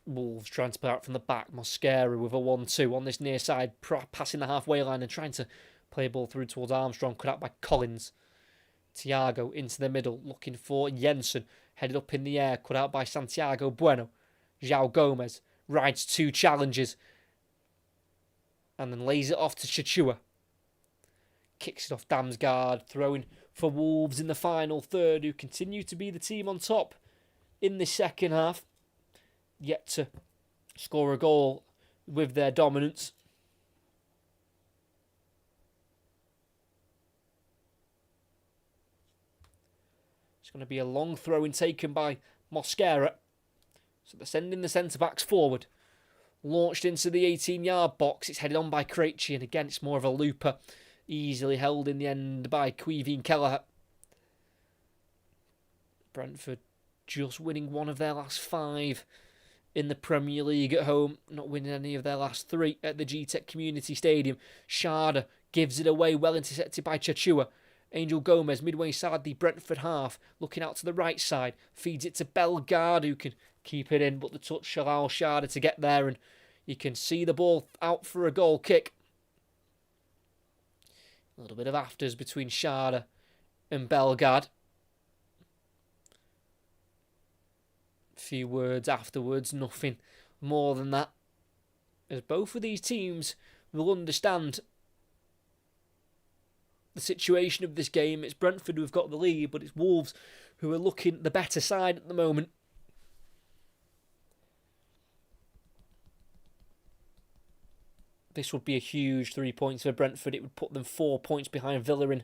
Wolves trying to play out from the back. Mosquera with a 1-2 on this near side, passing the halfway line and trying to play a ball through towards Armstrong, cut out by Collins. Thiago into the middle, looking for Jensen, headed up in the air, cut out by Santiago Bueno. João Gomez rides 2 challenges and then lays it off to Chichua. Kicks it off Damsgaard, throwing for Wolves in the final third, who continue to be the team on top in the second half. Yet to score a goal with their dominance. It's going to be a long throw-in taken by Mosquera. So they're sending the centre-backs forward. Launched into the 18-yard box. It's headed on by Krejci, and again it's more of a looper. Easily held in the end by Quevin Kelleher. Brentford just winning one of their last 5 in the Premier League at home, not winning any of their last 3 at the G-Tech Community Stadium. Schade gives it away, well intercepted by Chachua. Angel Gomez, midway side the Brentford half, looking out to the right side, feeds it to Bellegarde, who can keep it in, but the touch allows Schade to get there, and you can see the ball out for a goal kick. A little bit of afters between Schade and Bellegarde. Few words afterwards, nothing more than that. As both of these teams will understand the situation of this game. It's Brentford who've got the lead, but it's Wolves who are looking the better side at the moment. This would be a huge 3 points for Brentford. It would put them 4 points behind Villa in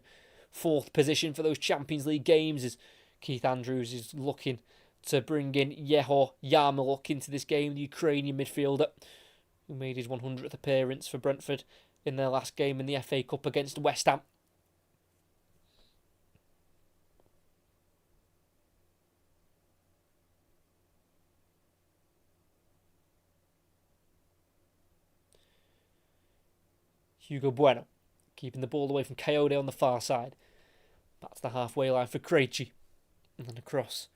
4th position for those Champions League games, as Keith Andrews is looking to bring in Yehor Yarmoluk into this game, the Ukrainian midfielder, who made his 100th appearance for Brentford in their last game in the FA Cup against West Ham. Hugo Bueno keeping the ball away from Coyote on the far side. Back to the halfway line for Krejci. And then across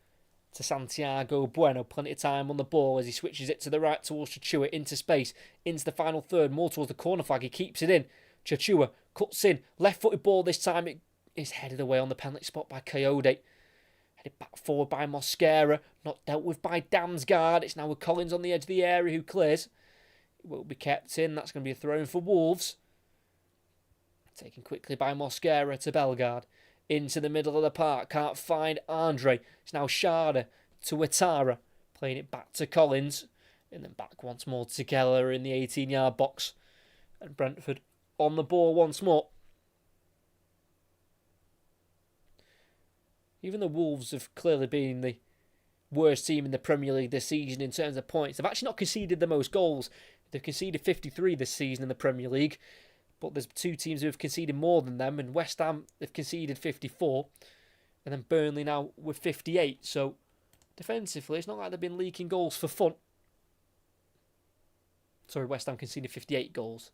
to Santiago Bueno. Plenty of time on the ball as he switches it to the right towards Chachua, into space, into the final third, more towards the corner flag. He keeps it in. Chachua cuts in. Left-footed ball this time. It is headed away on the penalty spot by Coyote. Headed back forward by Mosquera. Not dealt with by Damsgaard. It's now with Collins on the edge of the area who clears. It will be kept in. That's going to be a throw-in for Wolves. Taken quickly by Mosquera to Bellegarde. Into the middle of the park. Can't find Andre. It's now Schade to Ouattara. Playing it back to Collins. And then back once more to Keller in the 18-yard box. And Brentford on the ball once more. Even the Wolves have clearly been the worst team in the Premier League this season in terms of points. They've actually not conceded the most goals. They've conceded 53 this season in the Premier League. But there's 2 teams who have conceded more than them, and West Ham have conceded 54, and then Burnley now with 58. So defensively, it's not like they've been leaking goals for fun. Sorry, West Ham conceded 58 goals.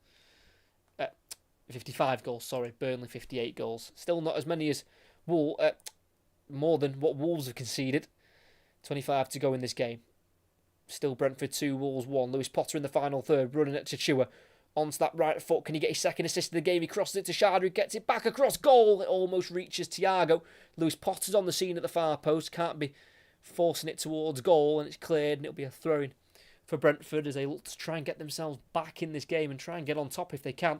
55 goals, sorry. Burnley 58 goals. Still not as many as more than what Wolves have conceded. 25 to go in this game. Still Brentford 2, Wolves 1. Lewis Potter in the final third, running at Chachua. Onto that right foot. Can he get his second assist of the game? He crosses it to Schade, who gets it back across goal. It almost reaches Thiago. Lewis Potter's on the scene at the far post. Can't be forcing it towards goal, and it's cleared, and it'll be a throw-in for Brentford as they look to try and get themselves back in this game and try and get on top if they can.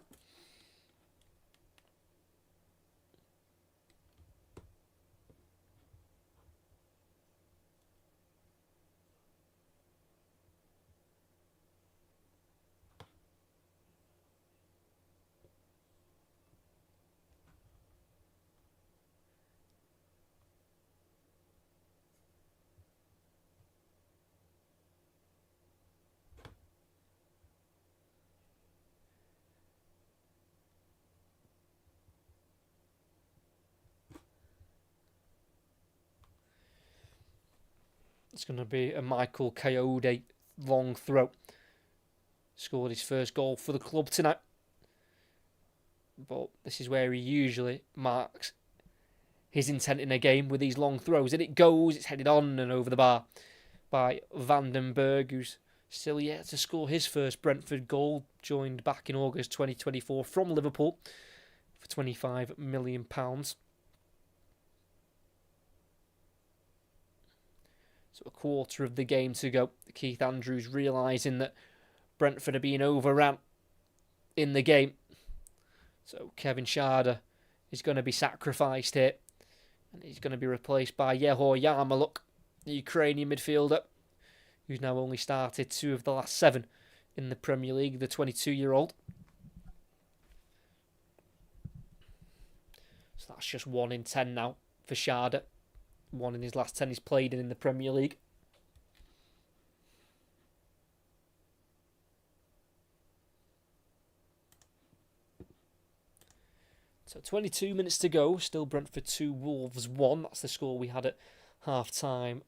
It's going to be a Michael Coyote long throw. Scored his first goal for the club tonight. But this is where he usually marks his intent in a game with these long throws. And it goes, it's headed on and over the bar by Vandenberg, who's still yet to score his first Brentford goal, joined back in August 2024 from Liverpool for £25 million. So a quarter of the game to go. Keith Andrews realising that Brentford are being overrun in the game. So Kevin Schade is going to be sacrificed here. And he's going to be replaced by Yehor Yarmouk, the Ukrainian midfielder, who's now only started 2 of the last 7 in the Premier League, the 22-year-old. So that's just 1 in 10 now for Schade. 1 in his last 10 he's played in the Premier League. So 22 minutes to go. Still Brentford 2, Wolves 1. That's the score we had at half-time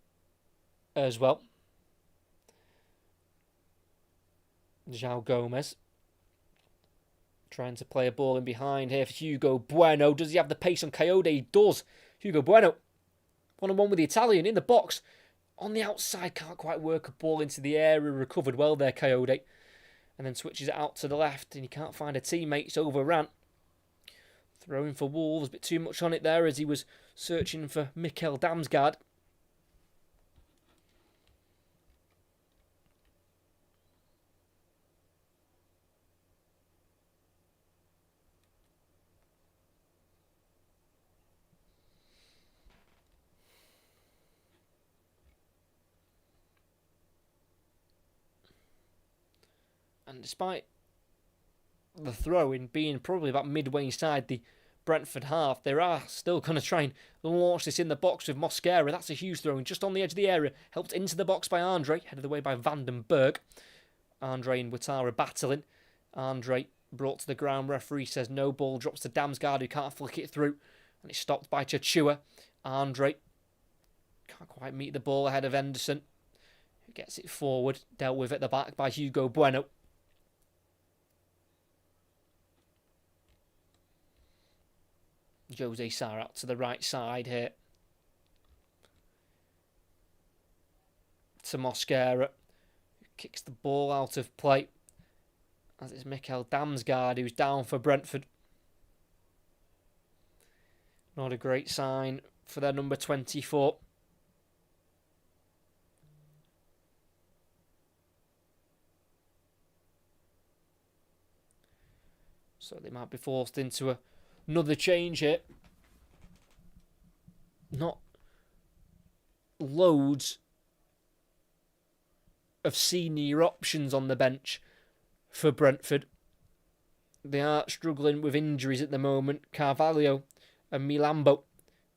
as well. João Gomez trying to play a ball in behind here for Hugo Bueno. Does he have the pace on Coyote? He does. Hugo Bueno, 1-on-1 with the Italian in the box. On the outside, can't quite work a ball into the area. Recovered well there, Coyote. And then switches it out to the left, and he can't find a teammate. It's overran. Throwing for Wolves, a bit too much on it there as he was searching for Mikkel Damsgaard. And despite the throw-in being probably about midway inside the Brentford half, they are still going to try and launch this in the box with Mosquera. That's a huge throw-in just on the edge of the area. Helped into the box by Andre, headed away by Vandenberg. Andre and Ouattara battling. Andre brought to the ground. Referee says no. Ball drops to Damsgaard, who can't flick it through. And it's stopped by Chachua. Andre can't quite meet the ball ahead of Henderson, who gets it forward. Dealt with at the back by Hugo Bueno. Jose Sarr out to the right side here. To Mosquera, who kicks the ball out of play. As it's Mikkel Damsgaard who's down for Brentford. Not a great sign for their number 24. So they might be forced into another change here. Not loads of senior options on the bench for Brentford. They are struggling with injuries at the moment. Carvalho and Milambo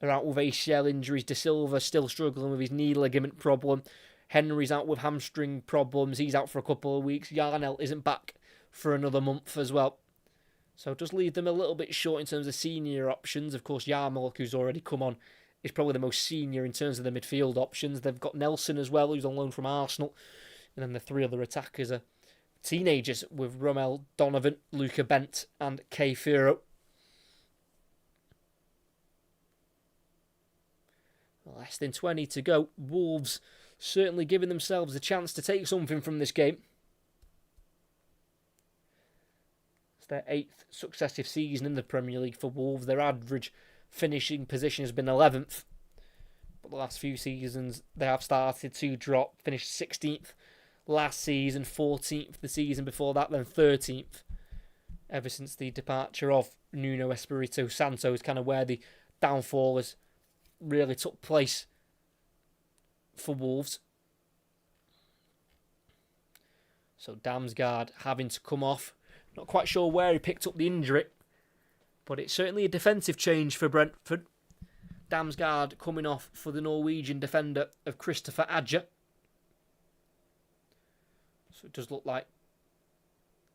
are out with ACL injuries. De Silva still struggling with his knee ligament problem. Henry's out with hamstring problems. He's out for a couple of weeks. Yarnell isn't back for another month as well. So just leave them a little bit short in terms of senior options. Of course, Yarmouk, who's already come on, is probably the most senior in terms of the midfield options. They've got Nelson as well, who's on loan from Arsenal. And then the 3 other attackers are teenagers with Romel Donovan, Luca Bent and Kay Firo. Less than 20 to go. Wolves certainly giving themselves a chance to take something from this game. It's their 8th successive season in the Premier League for Wolves. Their average finishing position has been 11th. But the last few seasons they have started to drop. Finished 16th last season, 14th the season before that, then 13th. Ever since the departure of Nuno Espirito Santo is kind of where the downfall has really took place for Wolves. So Damsgaard having to come off. Not quite sure where he picked up the injury, but it's certainly a defensive change for Brentford. Damsgaard coming off for the Norwegian defender of Christopher Adja. So it does look like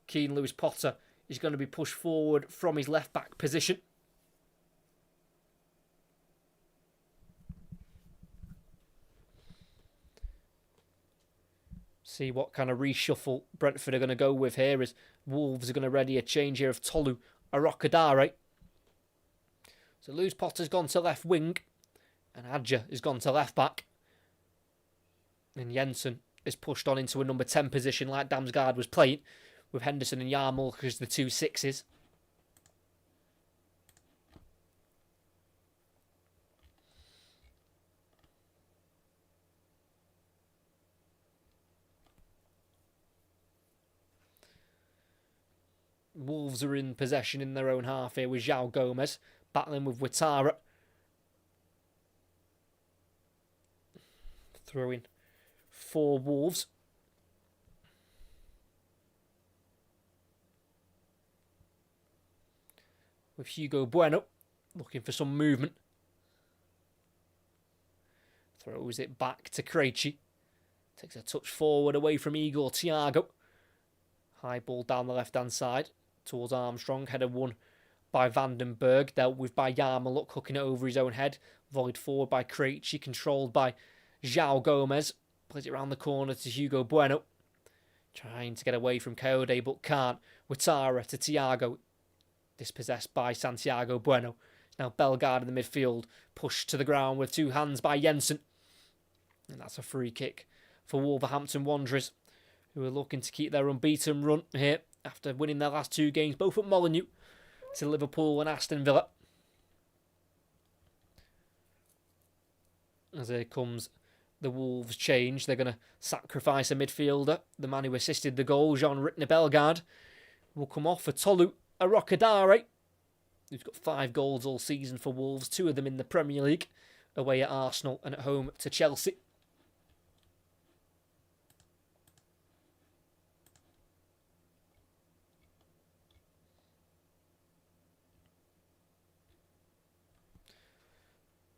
Keane Lewis Potter is going to be pushed forward from his left-back position. See what kind of reshuffle Brentford are going to go with here, as Wolves are going to ready a change here of Tolu Arokadare. So Lewis Potter's gone to left wing, and Adja has gone to left back. And Jensen is pushed on into a number 10 position like Damsgaard was playing, with Henderson and Yarmulke as the 2 6s. Wolves are in possession in their own half here with João Gomez battling with Ouattara. Throwing for Wolves. With Hugo Bueno looking for some movement. Throws it back to Krejci. Takes a touch forward away from Igor Thiago. High ball down the left-hand side towards Armstrong. Header won by Vandenberg. Dealt with by Yarmulke, hooking it over his own head. Volleyed forward by Krejci. Controlled by João Gomez. Plays it around the corner to Hugo Bueno. Trying to get away from Coyote but can't. Ouattara to Thiago. Dispossessed by Santiago Bueno. Now Bellegarde in the midfield. Pushed to the ground with 2 hands by Jensen. And that's a free kick for Wolverhampton Wanderers, who are looking to keep their unbeaten run here after winning their last 2 games, both at Molineux, to Liverpool and Aston Villa. As here comes the Wolves change, they're going to sacrifice a midfielder. The man who assisted the goal, Jean-Rittner Bellegarde, will come off for Tolu Arokadare, who's got 5 goals all season for Wolves, 2 of them in the Premier League, away at Arsenal and at home to Chelsea.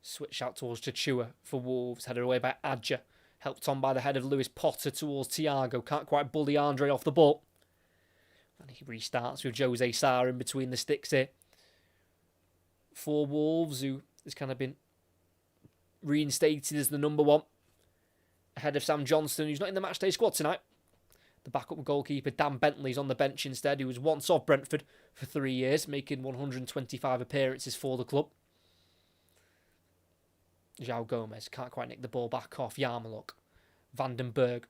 Switch out towards Chachua for Wolves. Headed away by Adja. Helped on by the head of Lewis Potter towards Thiago. Can't quite bully Andre off the ball. And he restarts with Jose Sarr in between the sticks here. For Wolves, who has kind of been reinstated as the number 1. Ahead of Sam Johnston, who's not in the matchday squad tonight. The backup goalkeeper, Dan Bentley's on the bench instead, who was once of Brentford for 3 years, making 125 appearances for the club. João Gomez can't quite nick the ball back off Yarmulke. Vandenberg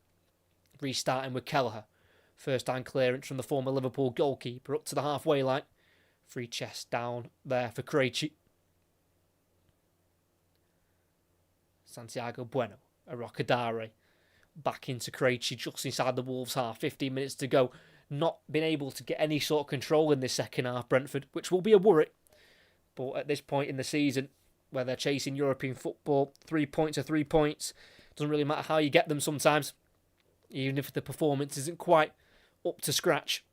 restarting with Kelleher. First time clearance from the former Liverpool goalkeeper up to the halfway line. Free chest down there for Krejci. Santiago Bueno, Arokadare back into Krejci just inside the Wolves half. 15 minutes to go. Not been able to get any sort of control in this second half, Brentford, which will be a worry. But at this point in the season, where they're chasing European football, 3 points are 3 points. Doesn't really matter how you get them sometimes, even if the performance isn't quite up to scratch.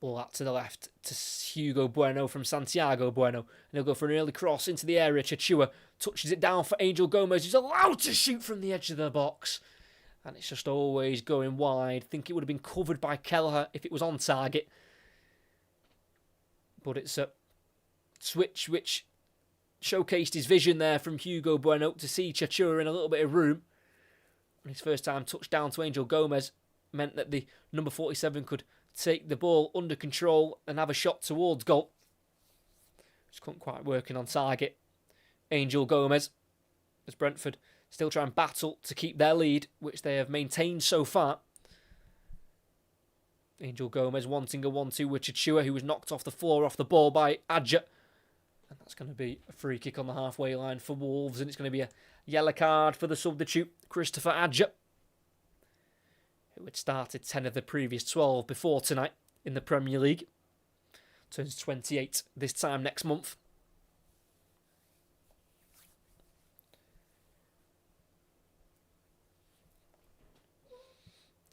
Ball out to the left to Hugo Bueno from Santiago Bueno. And he'll go for an early cross into the area. Chachua touches it down for Angel Gomez, who's allowed to shoot from the edge of the box. And it's just always going wide. I think it would have been covered by Kelleher if it was on target. But it's a switch which showcased his vision there from Hugo Bueno to see Chachua in a little bit of room. And his first time touchdown to Angel Gomez meant that the number 47 could take the ball under control and have a shot towards goal. Just couldn't quite working on target. Angel Gomez, as Brentford still try and battle to keep their lead, which they have maintained so far. Angel Gomez wanting a 1-2 with Chachua, who was knocked off the floor off the ball by Adja. And that's going to be a free kick on the halfway line for Wolves, and it's going to be a yellow card for the substitute, Christopher Adja, who had started 10 of the previous 12 before tonight in the Premier League. Turns 28 this time next month.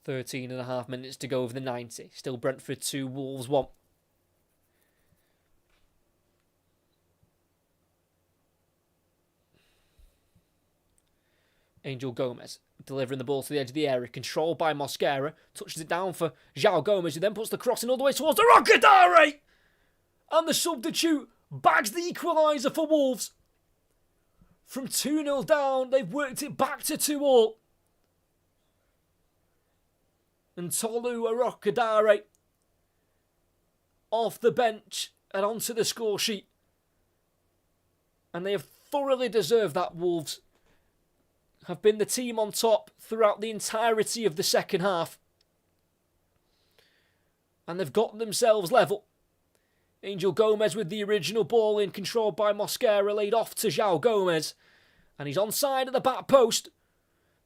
.5 minutes to go over the 90. Still Brentford 2, Wolves 1. Angel Gomez delivering the ball to the edge of the area. Controlled by Mosquera. Touches it down for João Gomez, who then puts the cross in all the way towards the Arokadare! And the substitute bags the equaliser for Wolves. From 2-0 down, they've worked it back to 2-2. And Tolu Arokadare off the bench and onto the score sheet. And they have thoroughly deserved that. Wolves have been the team on top throughout the entirety of the second half. And they've got themselves level. Angel Gomez with the original ball in, controlled by Mosquera, laid off to João Gomez. And he's onside at the back post.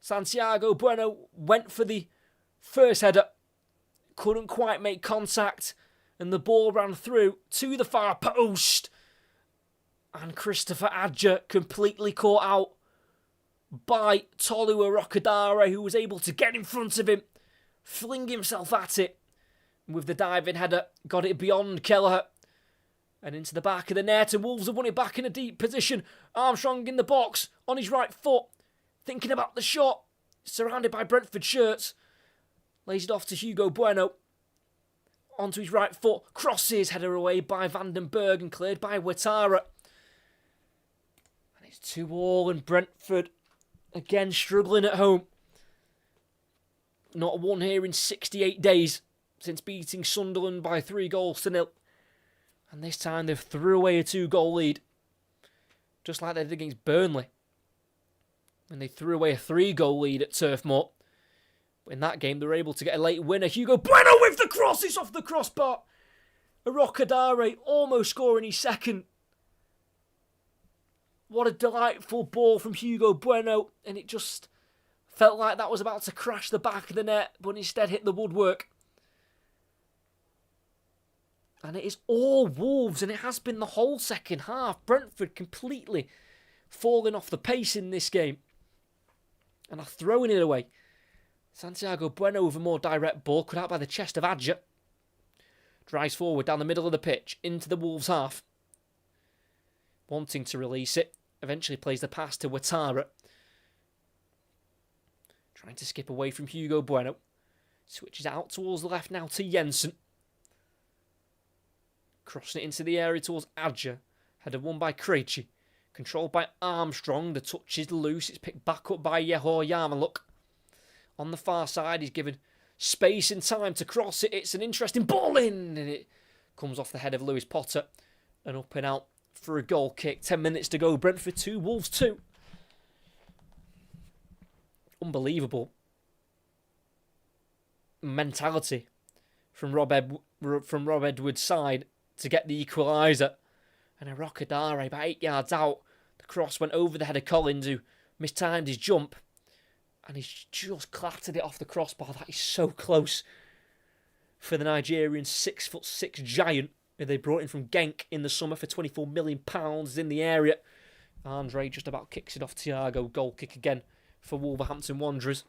Santiago Bueno went for the first header. Couldn't quite make contact. And the ball ran through to the far post. And Christopher Adja completely caught out by Tolu Arokadare, who was able to get in front of him, fling himself at it. With the diving header, got it beyond Kelleher and into the back of the net, and Wolves have won it back in a deep position. Armstrong in the box, on his right foot, thinking about the shot, surrounded by Brentford shirts. Lays it off to Hugo Bueno, onto his right foot, crosses, header away by Vandenberg and cleared by Ouattara. And it's 2-2, and Brentford again struggling at home. Not won here in 68 days since beating Sunderland by 3-0. And this time they've threw away a 2-goal lead. Just like they did against Burnley. And they threw away a 3-goal lead at Turf Moor. But in that game they were able to get a late winner. Hugo Bueno with the cross. It's off the crossbar. Arokadare almost scoring his second. What a delightful ball from Hugo Bueno. And it just felt like that was about to crash the back of the net. But instead hit the woodwork. And it is all Wolves, and it has been the whole second half. Brentford completely falling off the pace in this game. And are throwing it away. Santiago Bueno with a more direct ball, cut out by the chest of Adja. Drives forward down the middle of the pitch, into the Wolves half. Wanting to release it. Eventually plays the pass to Ouattara. Trying to skip away from Hugo Bueno. Switches out towards the left now to Jensen. Crossing it into the area towards Adja. Header won by Krejci. Controlled by Armstrong. The touch is loose. It's picked back up by Yehor Yarmaluk. On the far side, he's given space and time to cross it. It's an interesting ball in. And it comes off the head of Lewis Potter. And up and out for a goal kick. 10 minutes to go. Brentford 2, Wolves 2. Unbelievable mentality from Rob Edwards' side to get the equaliser. And Arokadare about 8 yards out. The cross went over the head of Collins, who mistimed his jump. And he's just clattered it off the crossbar. That is so close for the Nigerian 6'6" giant who they brought in from Genk in the summer for £24 million in the area. Andre just about kicks it off Thiago. Goal kick again for Wolverhampton Wanderers.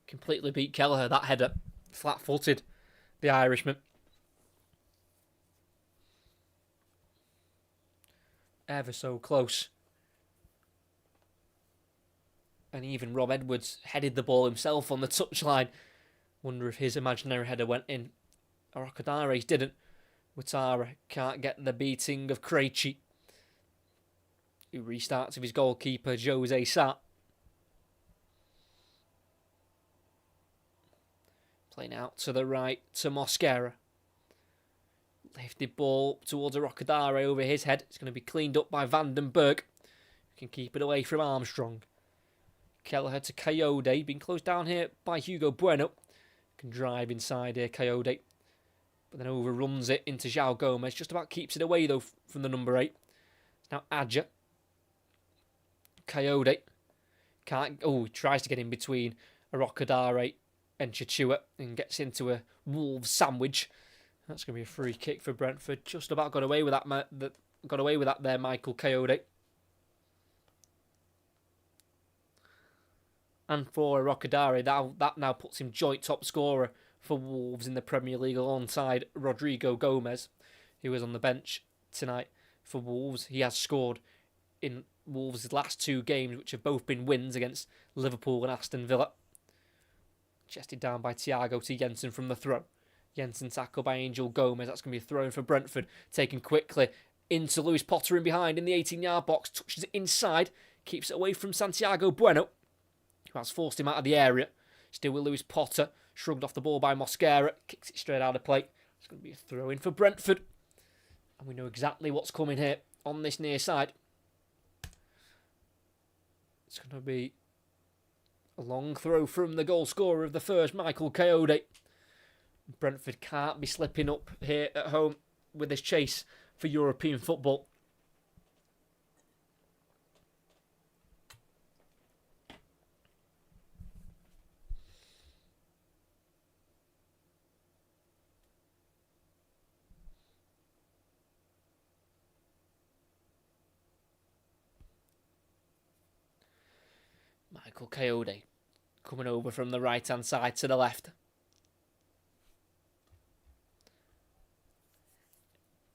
Completely beat Kelleher, that header. Flat-footed, the Irishman. Ever so close. And even Rob Edwards headed the ball himself on the touchline. Wonder if his imaginary header went in. Arokadare's didn't. Ouattara can't get the beating of Krejci, who restarts with his goalkeeper, Jose Sa. Playing out to the right to Mosquera. Lifted ball towards Arokadare over his head. It's going to be cleaned up by Vandenberg, who can keep it away from Armstrong. Kelleher to Coyote, being closed down here by Hugo Bueno. Can drive inside here, Coyote. But then overruns it into João Gomez. Just about keeps it away, though, from the number 8. Now Adja. Coyote. Can't. Oh, he tries to get in between Arokadare and Chichua and gets into a Wolves sandwich. That's going to be a free kick for Brentford. Just about got away with that. Got away with that there, Michael Coyote. And for Arokadare, that now puts him joint top scorer for Wolves in the Premier League alongside Rodrigo Gomez, who was on the bench tonight for Wolves. He has scored in Wolves' last 2 games, which have both been wins against Liverpool and Aston Villa. Chested down by Thiago to Jensen from the throw. Jensen tackled by Angel Gomez. That's going to be a throw in for Brentford. Taken quickly into Lewis Potter in behind in the 18-yard box. Touches it inside. Keeps it away from Santiago Bueno, who has forced him out of the area. Still with Lewis Potter. Shrugged off the ball by Mosquera. Kicks it straight out of play. It's going to be a throw in for Brentford. And we know exactly what's coming here on this near side. It's going to be a long throw from the goal scorer of the first, Michael Coyote. Brentford can't be slipping up here at home with this chase for European football. Michael Coyote coming over from the right-hand side to the left.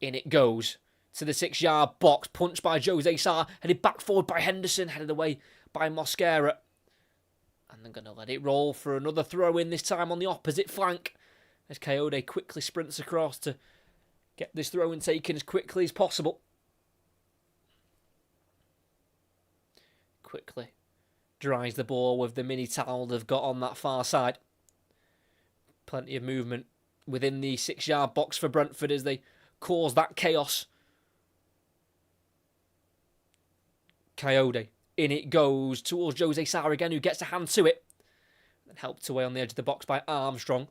In it goes to the 6-yard box. Punched by Jose Sarr. Headed back forward by Henderson. Headed away by Mosquera. And they're going to let it roll for another throw in, this time on the opposite flank. As Coyote quickly sprints across to get this throw in taken as quickly as possible. Quickly dries the ball with the mini towel they've got on that far side. Plenty of movement within the 6-yard box for Brentford as they cause that chaos. Coyote, in it goes towards Jose Sarr again, who gets a hand to it. And helped away on the edge of the box by Armstrong.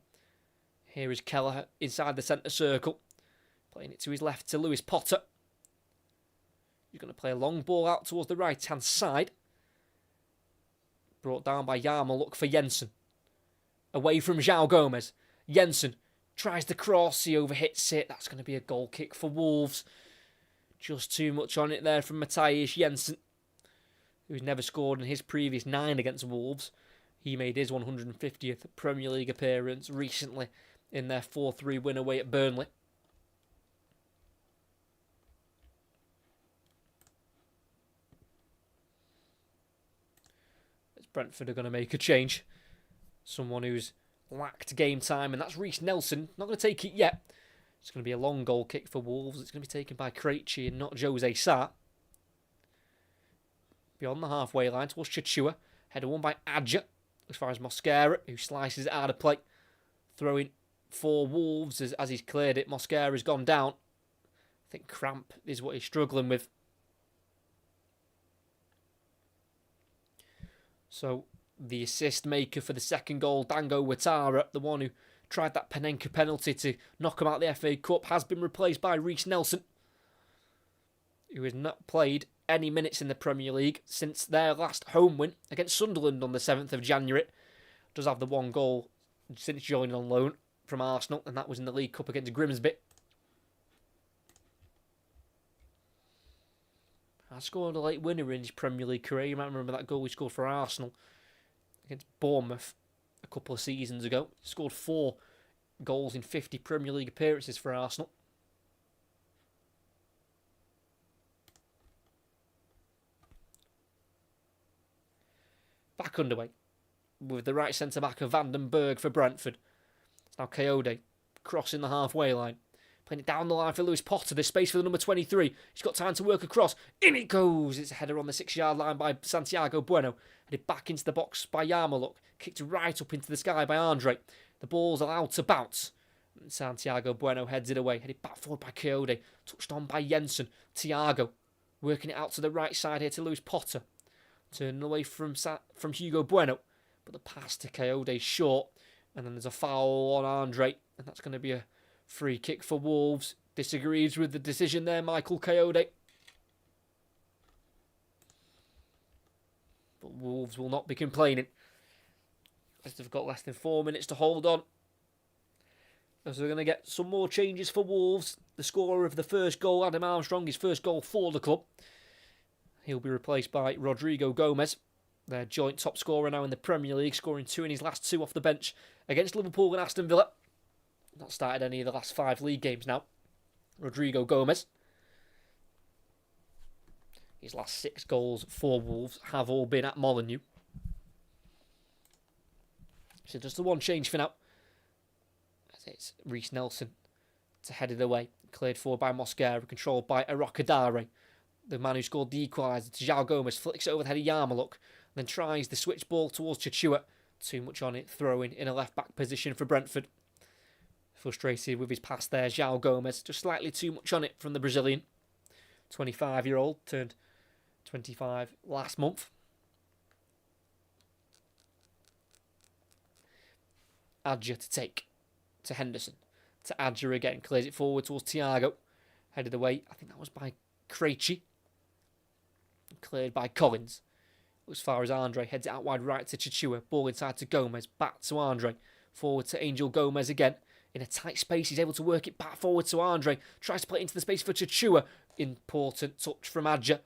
Here is Kelleher inside the centre circle. Playing it to his left to Lewis Potter. He's going to play a long ball out towards the right-hand side. Brought down by Yarmouk for Jensen. Away from João Gomez. Jensen tries to cross. He overhits it. That's going to be a goal kick for Wolves. Just too much on it there from Matthias Jensen, who's never scored in his previous 9 against Wolves. He made his 150th Premier League appearance recently in their 4-3 win away at Burnley. Brentford are going to make a change. Someone who's lacked game time, and that's Reiss Nelson. Not going to take it yet. It's going to be a long goal kick for Wolves. It's going to be taken by Krejci and not Jose Sarr. Beyond the halfway line towards Chachua. Header won by Adja. As far as Mosquera, who slices it out of play. Throwing for Wolves as he's cleared it. Mosquera has gone down. I think cramp is what he's struggling with. So, the assist maker for the second goal, Dango Ouattara, the one who tried that Panenka penalty to knock him out of the FA Cup, has been replaced by Reiss Nelson, who has not played any minutes in the Premier League since their last home win against Sunderland on the 7th of January. Does have the one goal since joining on loan from Arsenal, and that was in the League Cup against Grimsby. I scored a late winner in his Premier League career. You might remember that goal he scored for Arsenal against Bournemouth a couple of seasons ago. He scored 4 goals in 50 Premier League appearances for Arsenal. Back underway with the right centre-back of Vandenberg for Brentford. It's now Coyote crossing the halfway line. Playing it down the line for Lewis Potter. There's space for the number 23. He's got time to work across. In it goes. It's a header on the 6-yard line by Santiago Bueno. Headed back into the box by Yarmouk. Kicked right up into the sky by Andre. The ball's allowed to bounce. And Santiago Bueno heads it away. Headed back forward by Coyote. Touched on by Jensen. Thiago working it out to the right side here to Lewis Potter. Turning away from Hugo Bueno. But the pass to Coyote short. And then there's a foul on Andre. And that's going to be a free kick for Wolves. Disagrees with the decision there, Michael Coyote. But Wolves will not be complaining, as they've got less than 4 minutes to hold on. As we're going to get some more changes for Wolves. The scorer of the first goal, Adam Armstrong, his first goal for the club. He'll be replaced by Rodrigo Gomez, their joint top scorer now in the Premier League, scoring 2 in his last 2 off the bench against Liverpool and Aston Villa. Not started any of the last 5 league games now. Rodrigo Gomez. His last 6 goals for Wolves have all been at Molineux. So just the one change for now. It's Reece Nelson to head it away. Cleared forward by Mosquera, controlled by Arokadare. The man who scored the equaliser. João Gomes flicks it over the head of Yarmouk, then tries the switch ball towards Chichua. Too much on it, throwing in a left-back position for Brentford. Frustrated with his pass there, João Gomes. Just slightly too much on it from the Brazilian. 25-year-old, turned 25 last month. Adja to take to Henderson. To Adja again. Clears it forward towards Thiago. Headed away. I think that was by Krejci. Cleared by Collins. As far as Andre. Heads it out wide right to Chichua. Ball inside to Gomez. Back to Andre. Forward to Angel Gomez again. In a tight space, he's able to work it back forward to Andre. Tries to play it into the space for Chichua. Important touch from Adja.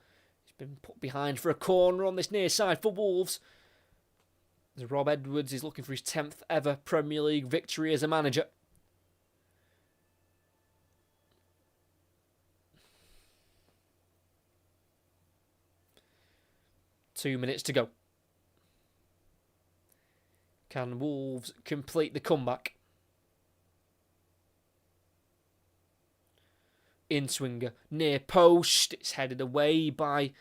He's been put behind for a corner on this near side for Wolves. As Rob Edwards is looking for his 10th ever Premier League victory as a manager. Two minutes to go. Can Wolves complete the comeback? In swinger, near post. It's headed away by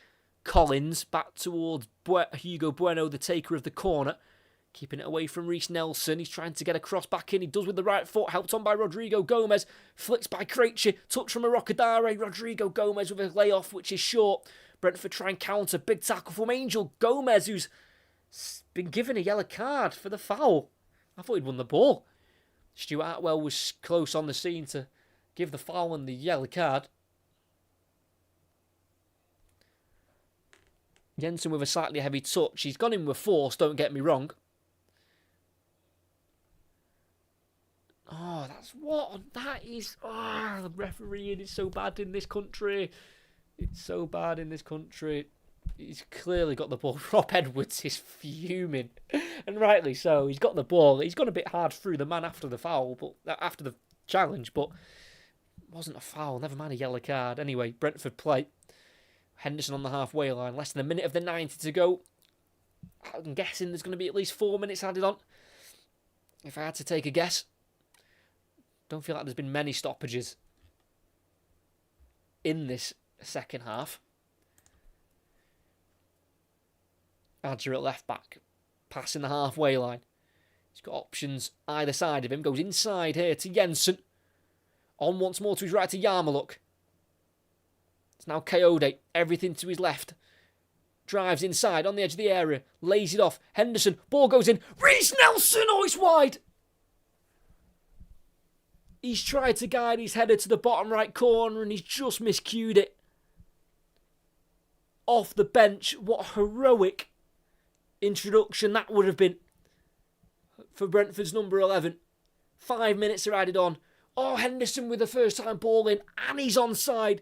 Collins. Back towards Hugo Bueno, the taker of the corner. Keeping it away from Reece Nelson. He's trying to get a cross back in. He does with the right foot. Helped on by Rodrigo Gomez. Flicks by Krejci. Touch from Arokadare. Rodrigo Gomez with a layoff, which is short. Brentford try and counter. Big tackle from Angel Gomez, who's been given a yellow card for the foul. I thought he'd won the ball. Stuart Atwell was close on the scene to give the foul and the yellow card. Jensen with a slightly heavy touch. He's gone in with force, don't get me wrong. Oh, that's what? That is... Oh, the refereeing is so bad in this country. It's so bad in this country. He's clearly got the ball. Rob Edwards is fuming. And rightly so. He's got the ball. He's gone a bit hard through the man after the foul, but after the challenge, but it wasn't a foul. Never mind a yellow card. Anyway, Brentford play. Henderson on the halfway line. Less than a minute of the 90 to go. I'm guessing there's going to be at least 4 minutes added on. If I had to take a guess. Don't feel like there's been many stoppages in this second half. Adja at left back. Passing the halfway line. He's got options either side of him. Goes inside here to Jensen. On once more to his right to Yarmouk. It's now Coyote. Everything to his left. Drives inside on the edge of the area. Lays it off. Henderson. Ball goes in. Reece Nelson. Oh, it's wide. He's tried to guide his header to the bottom right corner and he's just miscued it. Off the bench. What a heroic introduction that would have been for Brentford's number 11. 5 minutes are added on. Oh, Henderson with the first time ball in and he's onside.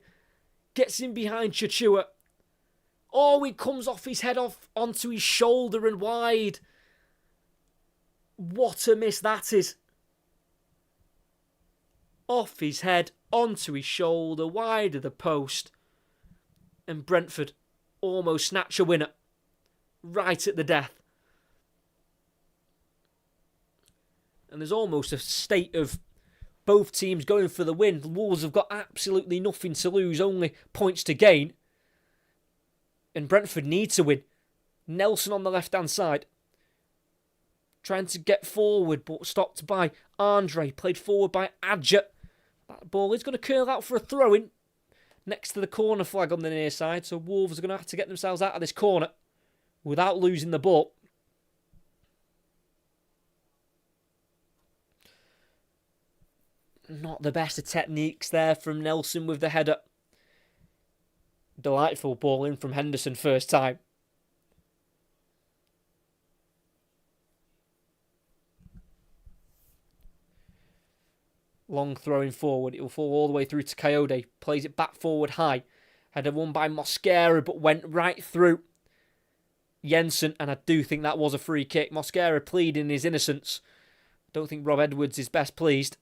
Gets in behind Chichua. Oh, it comes off his head off onto his shoulder and wide. What a miss that is. Off his head, onto his shoulder, wide of the post. And Brentford almost snatch a winner. Right at the death. And there's almost a state of both teams going for the win. The Wolves have got absolutely nothing to lose, only points to gain. And Brentford need to win. Nelson on the left-hand side. Trying to get forward, but stopped by Andre. Played forward by Adja. That ball is going to curl out for a throw-in. Next to the corner flag on the near side. So Wolves are going to have to get themselves out of this corner without losing the ball. Not the best of techniques there from Nelson with the header. Delightful ball in from Henderson first time. Long throwing forward. It will fall all the way through to Coyote. Plays it back forward high. Header won by Mosquera, but went right through Jensen. And I do think that was a free kick. Mosquera pleading his innocence. Don't think Rob Edwards is best pleased.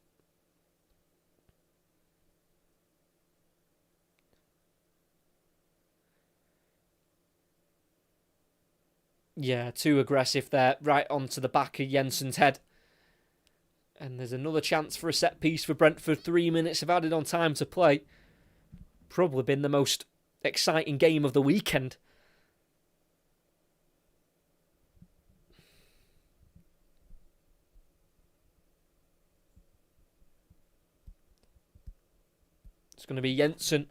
Yeah, too aggressive there. Right onto the back of Jensen's head. And there's another chance for a set piece for Brentford. 3 minutes of added on time to play. Probably been the most exciting game of the weekend. It's going to be Jensen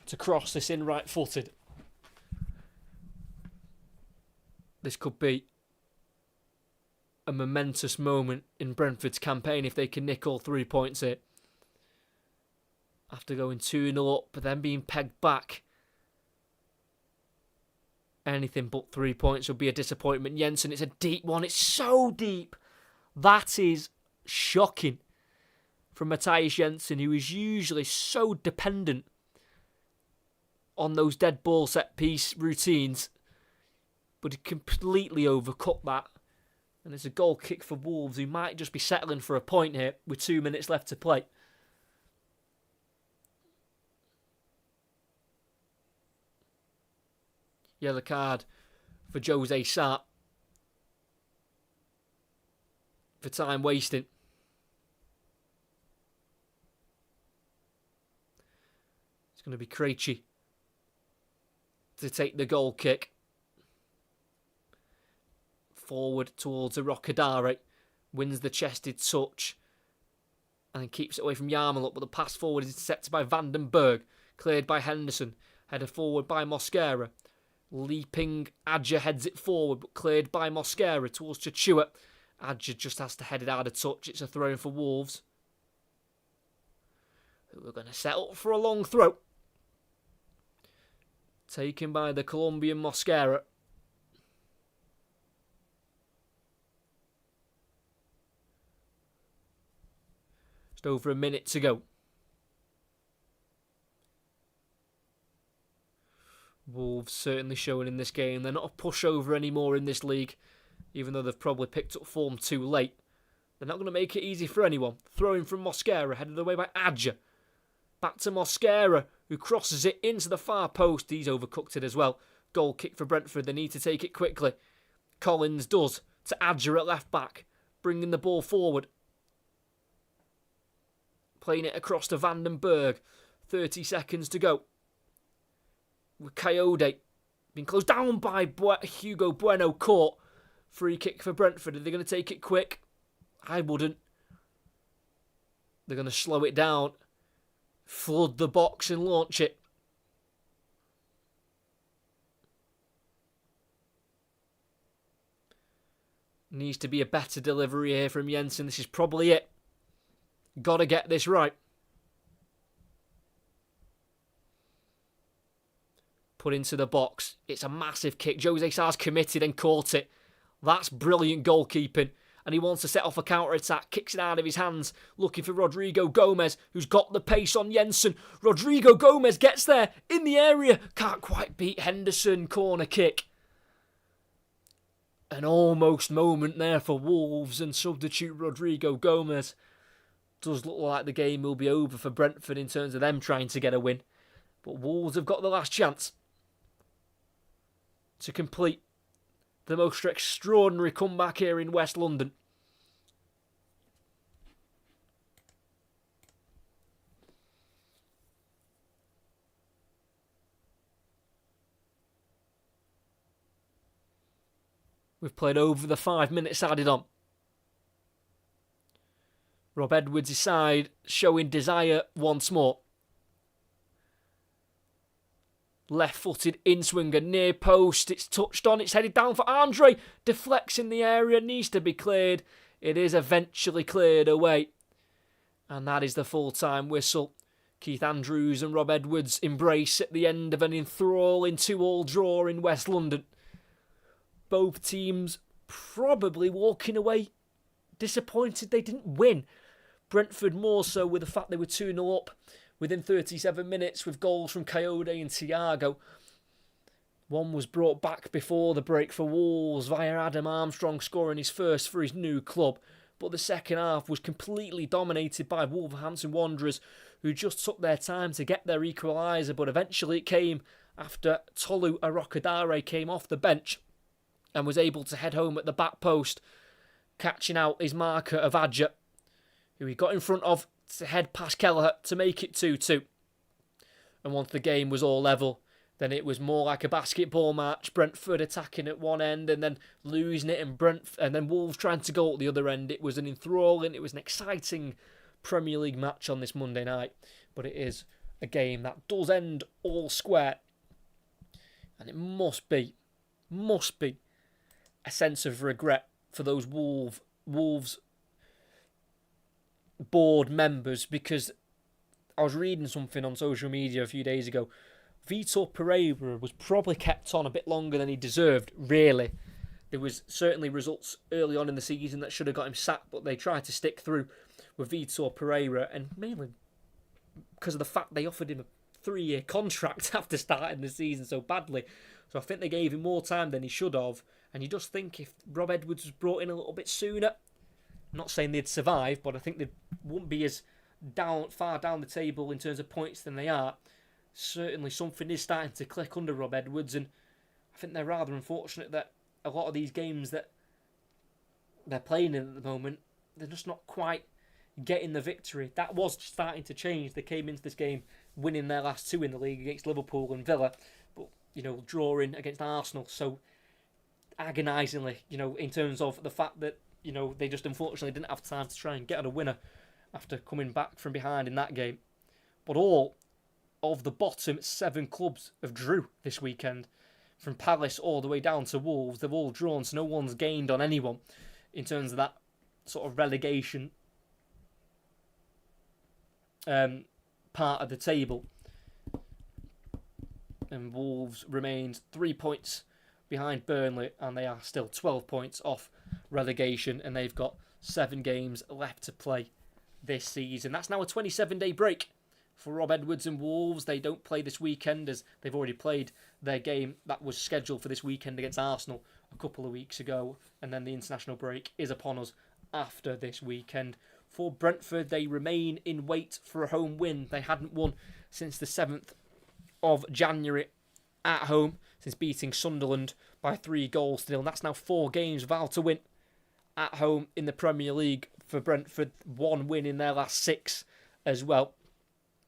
to cross this in right-footed. This could be a momentous moment in Brentford's campaign if they can nick all 3 points here. After going 2-0 up, but then being pegged back. Anything but 3 points would be a disappointment. Jensen, it's a deep one. It's so deep. That is shocking from Matthias Jensen, who is usually so dependent on those dead ball set piece routines. But he completely overcut that. And it's a goal kick for Wolves, who might just be settling for a point here with 2 minutes left to play. Yellow card for Jose Sarr for time wasting. It's going to be Krejci to take the goal kick. Forward towards Rocadare, wins the chested touch and keeps it away from Yarmouth, but the pass forward is intercepted by Vandenberg, cleared by Henderson, headed forward by Mosquera. Leaping Adja heads it forward, but cleared by Mosquera towards Chachua. Adja just has to head it out of touch. It's a throw in for Wolves, who are going to set up for a long throw. Taken by the Colombian Mosquera. Just over a minute to go. Wolves certainly showing in this game. They're not a pushover anymore in this league, even though they've probably picked up form too late. They're not going to make it easy for anyone. Throwing from Mosquera, headed away by Adja. Back to Mosquera, who crosses it into the far post. He's overcooked it as well. Goal kick for Brentford. They need to take it quickly. Collins does to Adja at left back, bringing the ball forward. Playing it across to Vandenberg. 30 seconds to go. With Coyote being closed down by Hugo Bueno, caught. Free kick for Brentford. Are they going to take it quick? I wouldn't. They're going to slow it down, flood the box and launch it. Needs to be a better delivery here from Jensen. This is probably it. Got to get this right. Put into the box. It's a massive kick. Jose Sarr's committed and caught it. That's brilliant goalkeeping. And he wants to set off a counter-attack. Kicks it out of his hands. Looking for Rodrigo Gomez, who's got the pace on Jensen. Rodrigo Gomez gets there in the area. Can't quite beat Henderson. Corner kick. An almost moment there for Wolves, and substitute Rodrigo Gomez. Does look like the game will be over for Brentford in terms of them trying to get a win. But Wolves have got the last chance to complete the most extraordinary comeback here in West London. We've played over the 5 minutes added on. Rob Edwards' side showing desire once more. Left-footed in-swinger, near post. It's touched on. It's headed down for Andre. Deflects in the area. Needs to be cleared. It is eventually cleared away. And that is the full-time whistle. Keith Andrews and Rob Edwards embrace at the end of an enthralling 2-2 draw in West London. Both teams probably walking away disappointed they didn't win. Brentford more so with the fact they were 2-0 up within 37 minutes with goals from Coyote and Thiago. One was brought back before the break for Wolves via Adam Armstrong scoring his first for his new club. But the second half was completely dominated by Wolverhampton Wanderers, who just took their time to get their equaliser, but eventually it came after Tolu Arokadare came off the bench and was able to head home at the back post, catching out his marker of Adja, who he got in front of to head past Kelleher to make it 2-2. And once the game was all level, then it was more like a basketball match. Brentford attacking at one end and then losing it, and then Wolves trying to go at the other end. It was an enthralling, it was an exciting Premier League match on this Monday night. But it is a game that does end all square. And it must be a sense of regret for those Wolves board members, because I was reading something on social media a few days ago. Vitor Pereira was probably kept on a bit longer than he deserved, really. There was certainly results early on in the season that should have got him sacked, but they tried to stick through with Vitor Pereira, and mainly because of the fact they offered him a 3-year contract after starting the season so badly. So I think they gave him more time than he should have, and you just think if Rob Edwards was brought in a little bit sooner, I'm not saying they'd survive, but I think they wouldn't be as far down the table in terms of points than they are. Certainly something is starting to click under Rob Edwards, and I think they're rather unfortunate that a lot of these games that they're playing in at the moment, they're just not quite getting the victory. That was starting to change. They came into this game winning their last 2 in the league against Liverpool and Villa, but drawing against Arsenal so agonisingly, in terms of the fact that they just unfortunately didn't have time to try and get a winner after coming back from behind in that game. But all of the bottom 7 clubs have drew this weekend. From Palace all the way down to Wolves, they've all drawn, so no one's gained on anyone in terms of that sort of relegation part of the table. And Wolves remained 3 points behind Burnley, and they are still 12 points off relegation, and they've got 7 games left to play this season. That's now a 27-day break for Rob Edwards and Wolves. They don't play this weekend, as they've already played their game that was scheduled for this weekend against Arsenal a couple of weeks ago, and then the international break is upon us after this weekend. For Brentford, they remain in wait for a home win. They hadn't won since the 7th of January at home, since beating Sunderland by 3 goals to 0. And that's now 4 games without a win at home in the Premier League for Brentford. 1 win in their last 6 as well.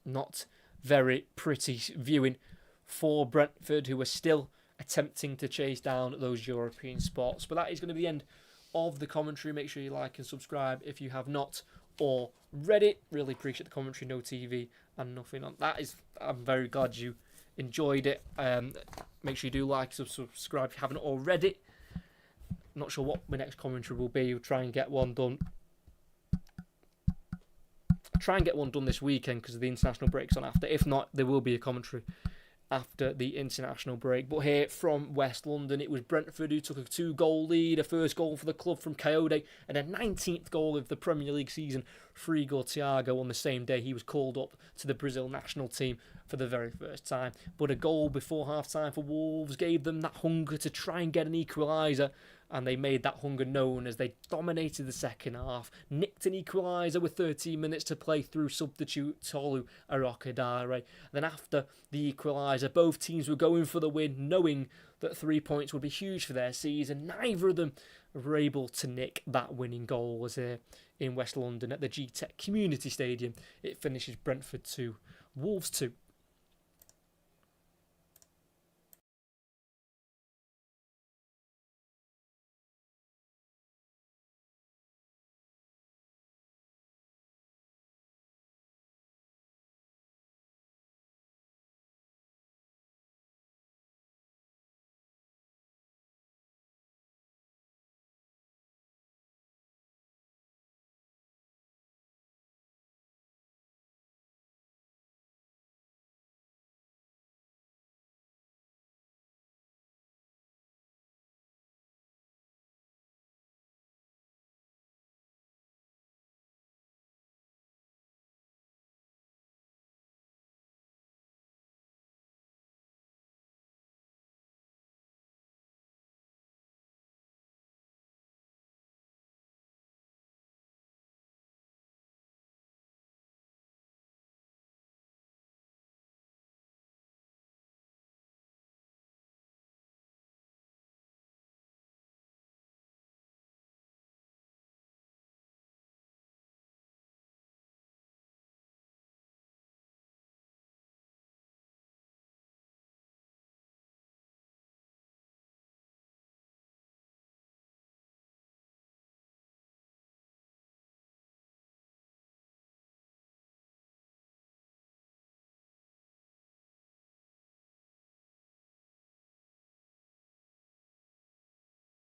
Not very pretty viewing for Brentford, who are still attempting to chase down those European spots. But that is going to be the end of the commentary. Make sure you like and subscribe if you have not already. Really appreciate the commentary, no TV and nothing on. I'm very glad you enjoyed it. Make sure you do like and subscribe if you haven't already. Not sure what my next commentary will be. We'll try and get one done. Try and get one done this weekend because the international break's on after. If not, there will be a commentary after the international break. But here from West London, it was Brentford who took a 2-goal lead, a first goal for the club from Coyote, and a 19th goal of the Premier League season for Igor Thiago on the same day he was called up to the Brazil national team for the very first time. But a goal before half-time for Wolves gave them that hunger to try and get an equaliser, and they made that hunger known as they dominated the second half, nicked an equaliser with 13 minutes to play through substitute Tolu Arokadare. Then after the equaliser, both teams were going for the win, knowing that 3 points would be huge for their season. Neither of them were able to nick that winning goal, as here in West London at the G-Tech Community Stadium. It finishes Brentford 2, Wolves 2.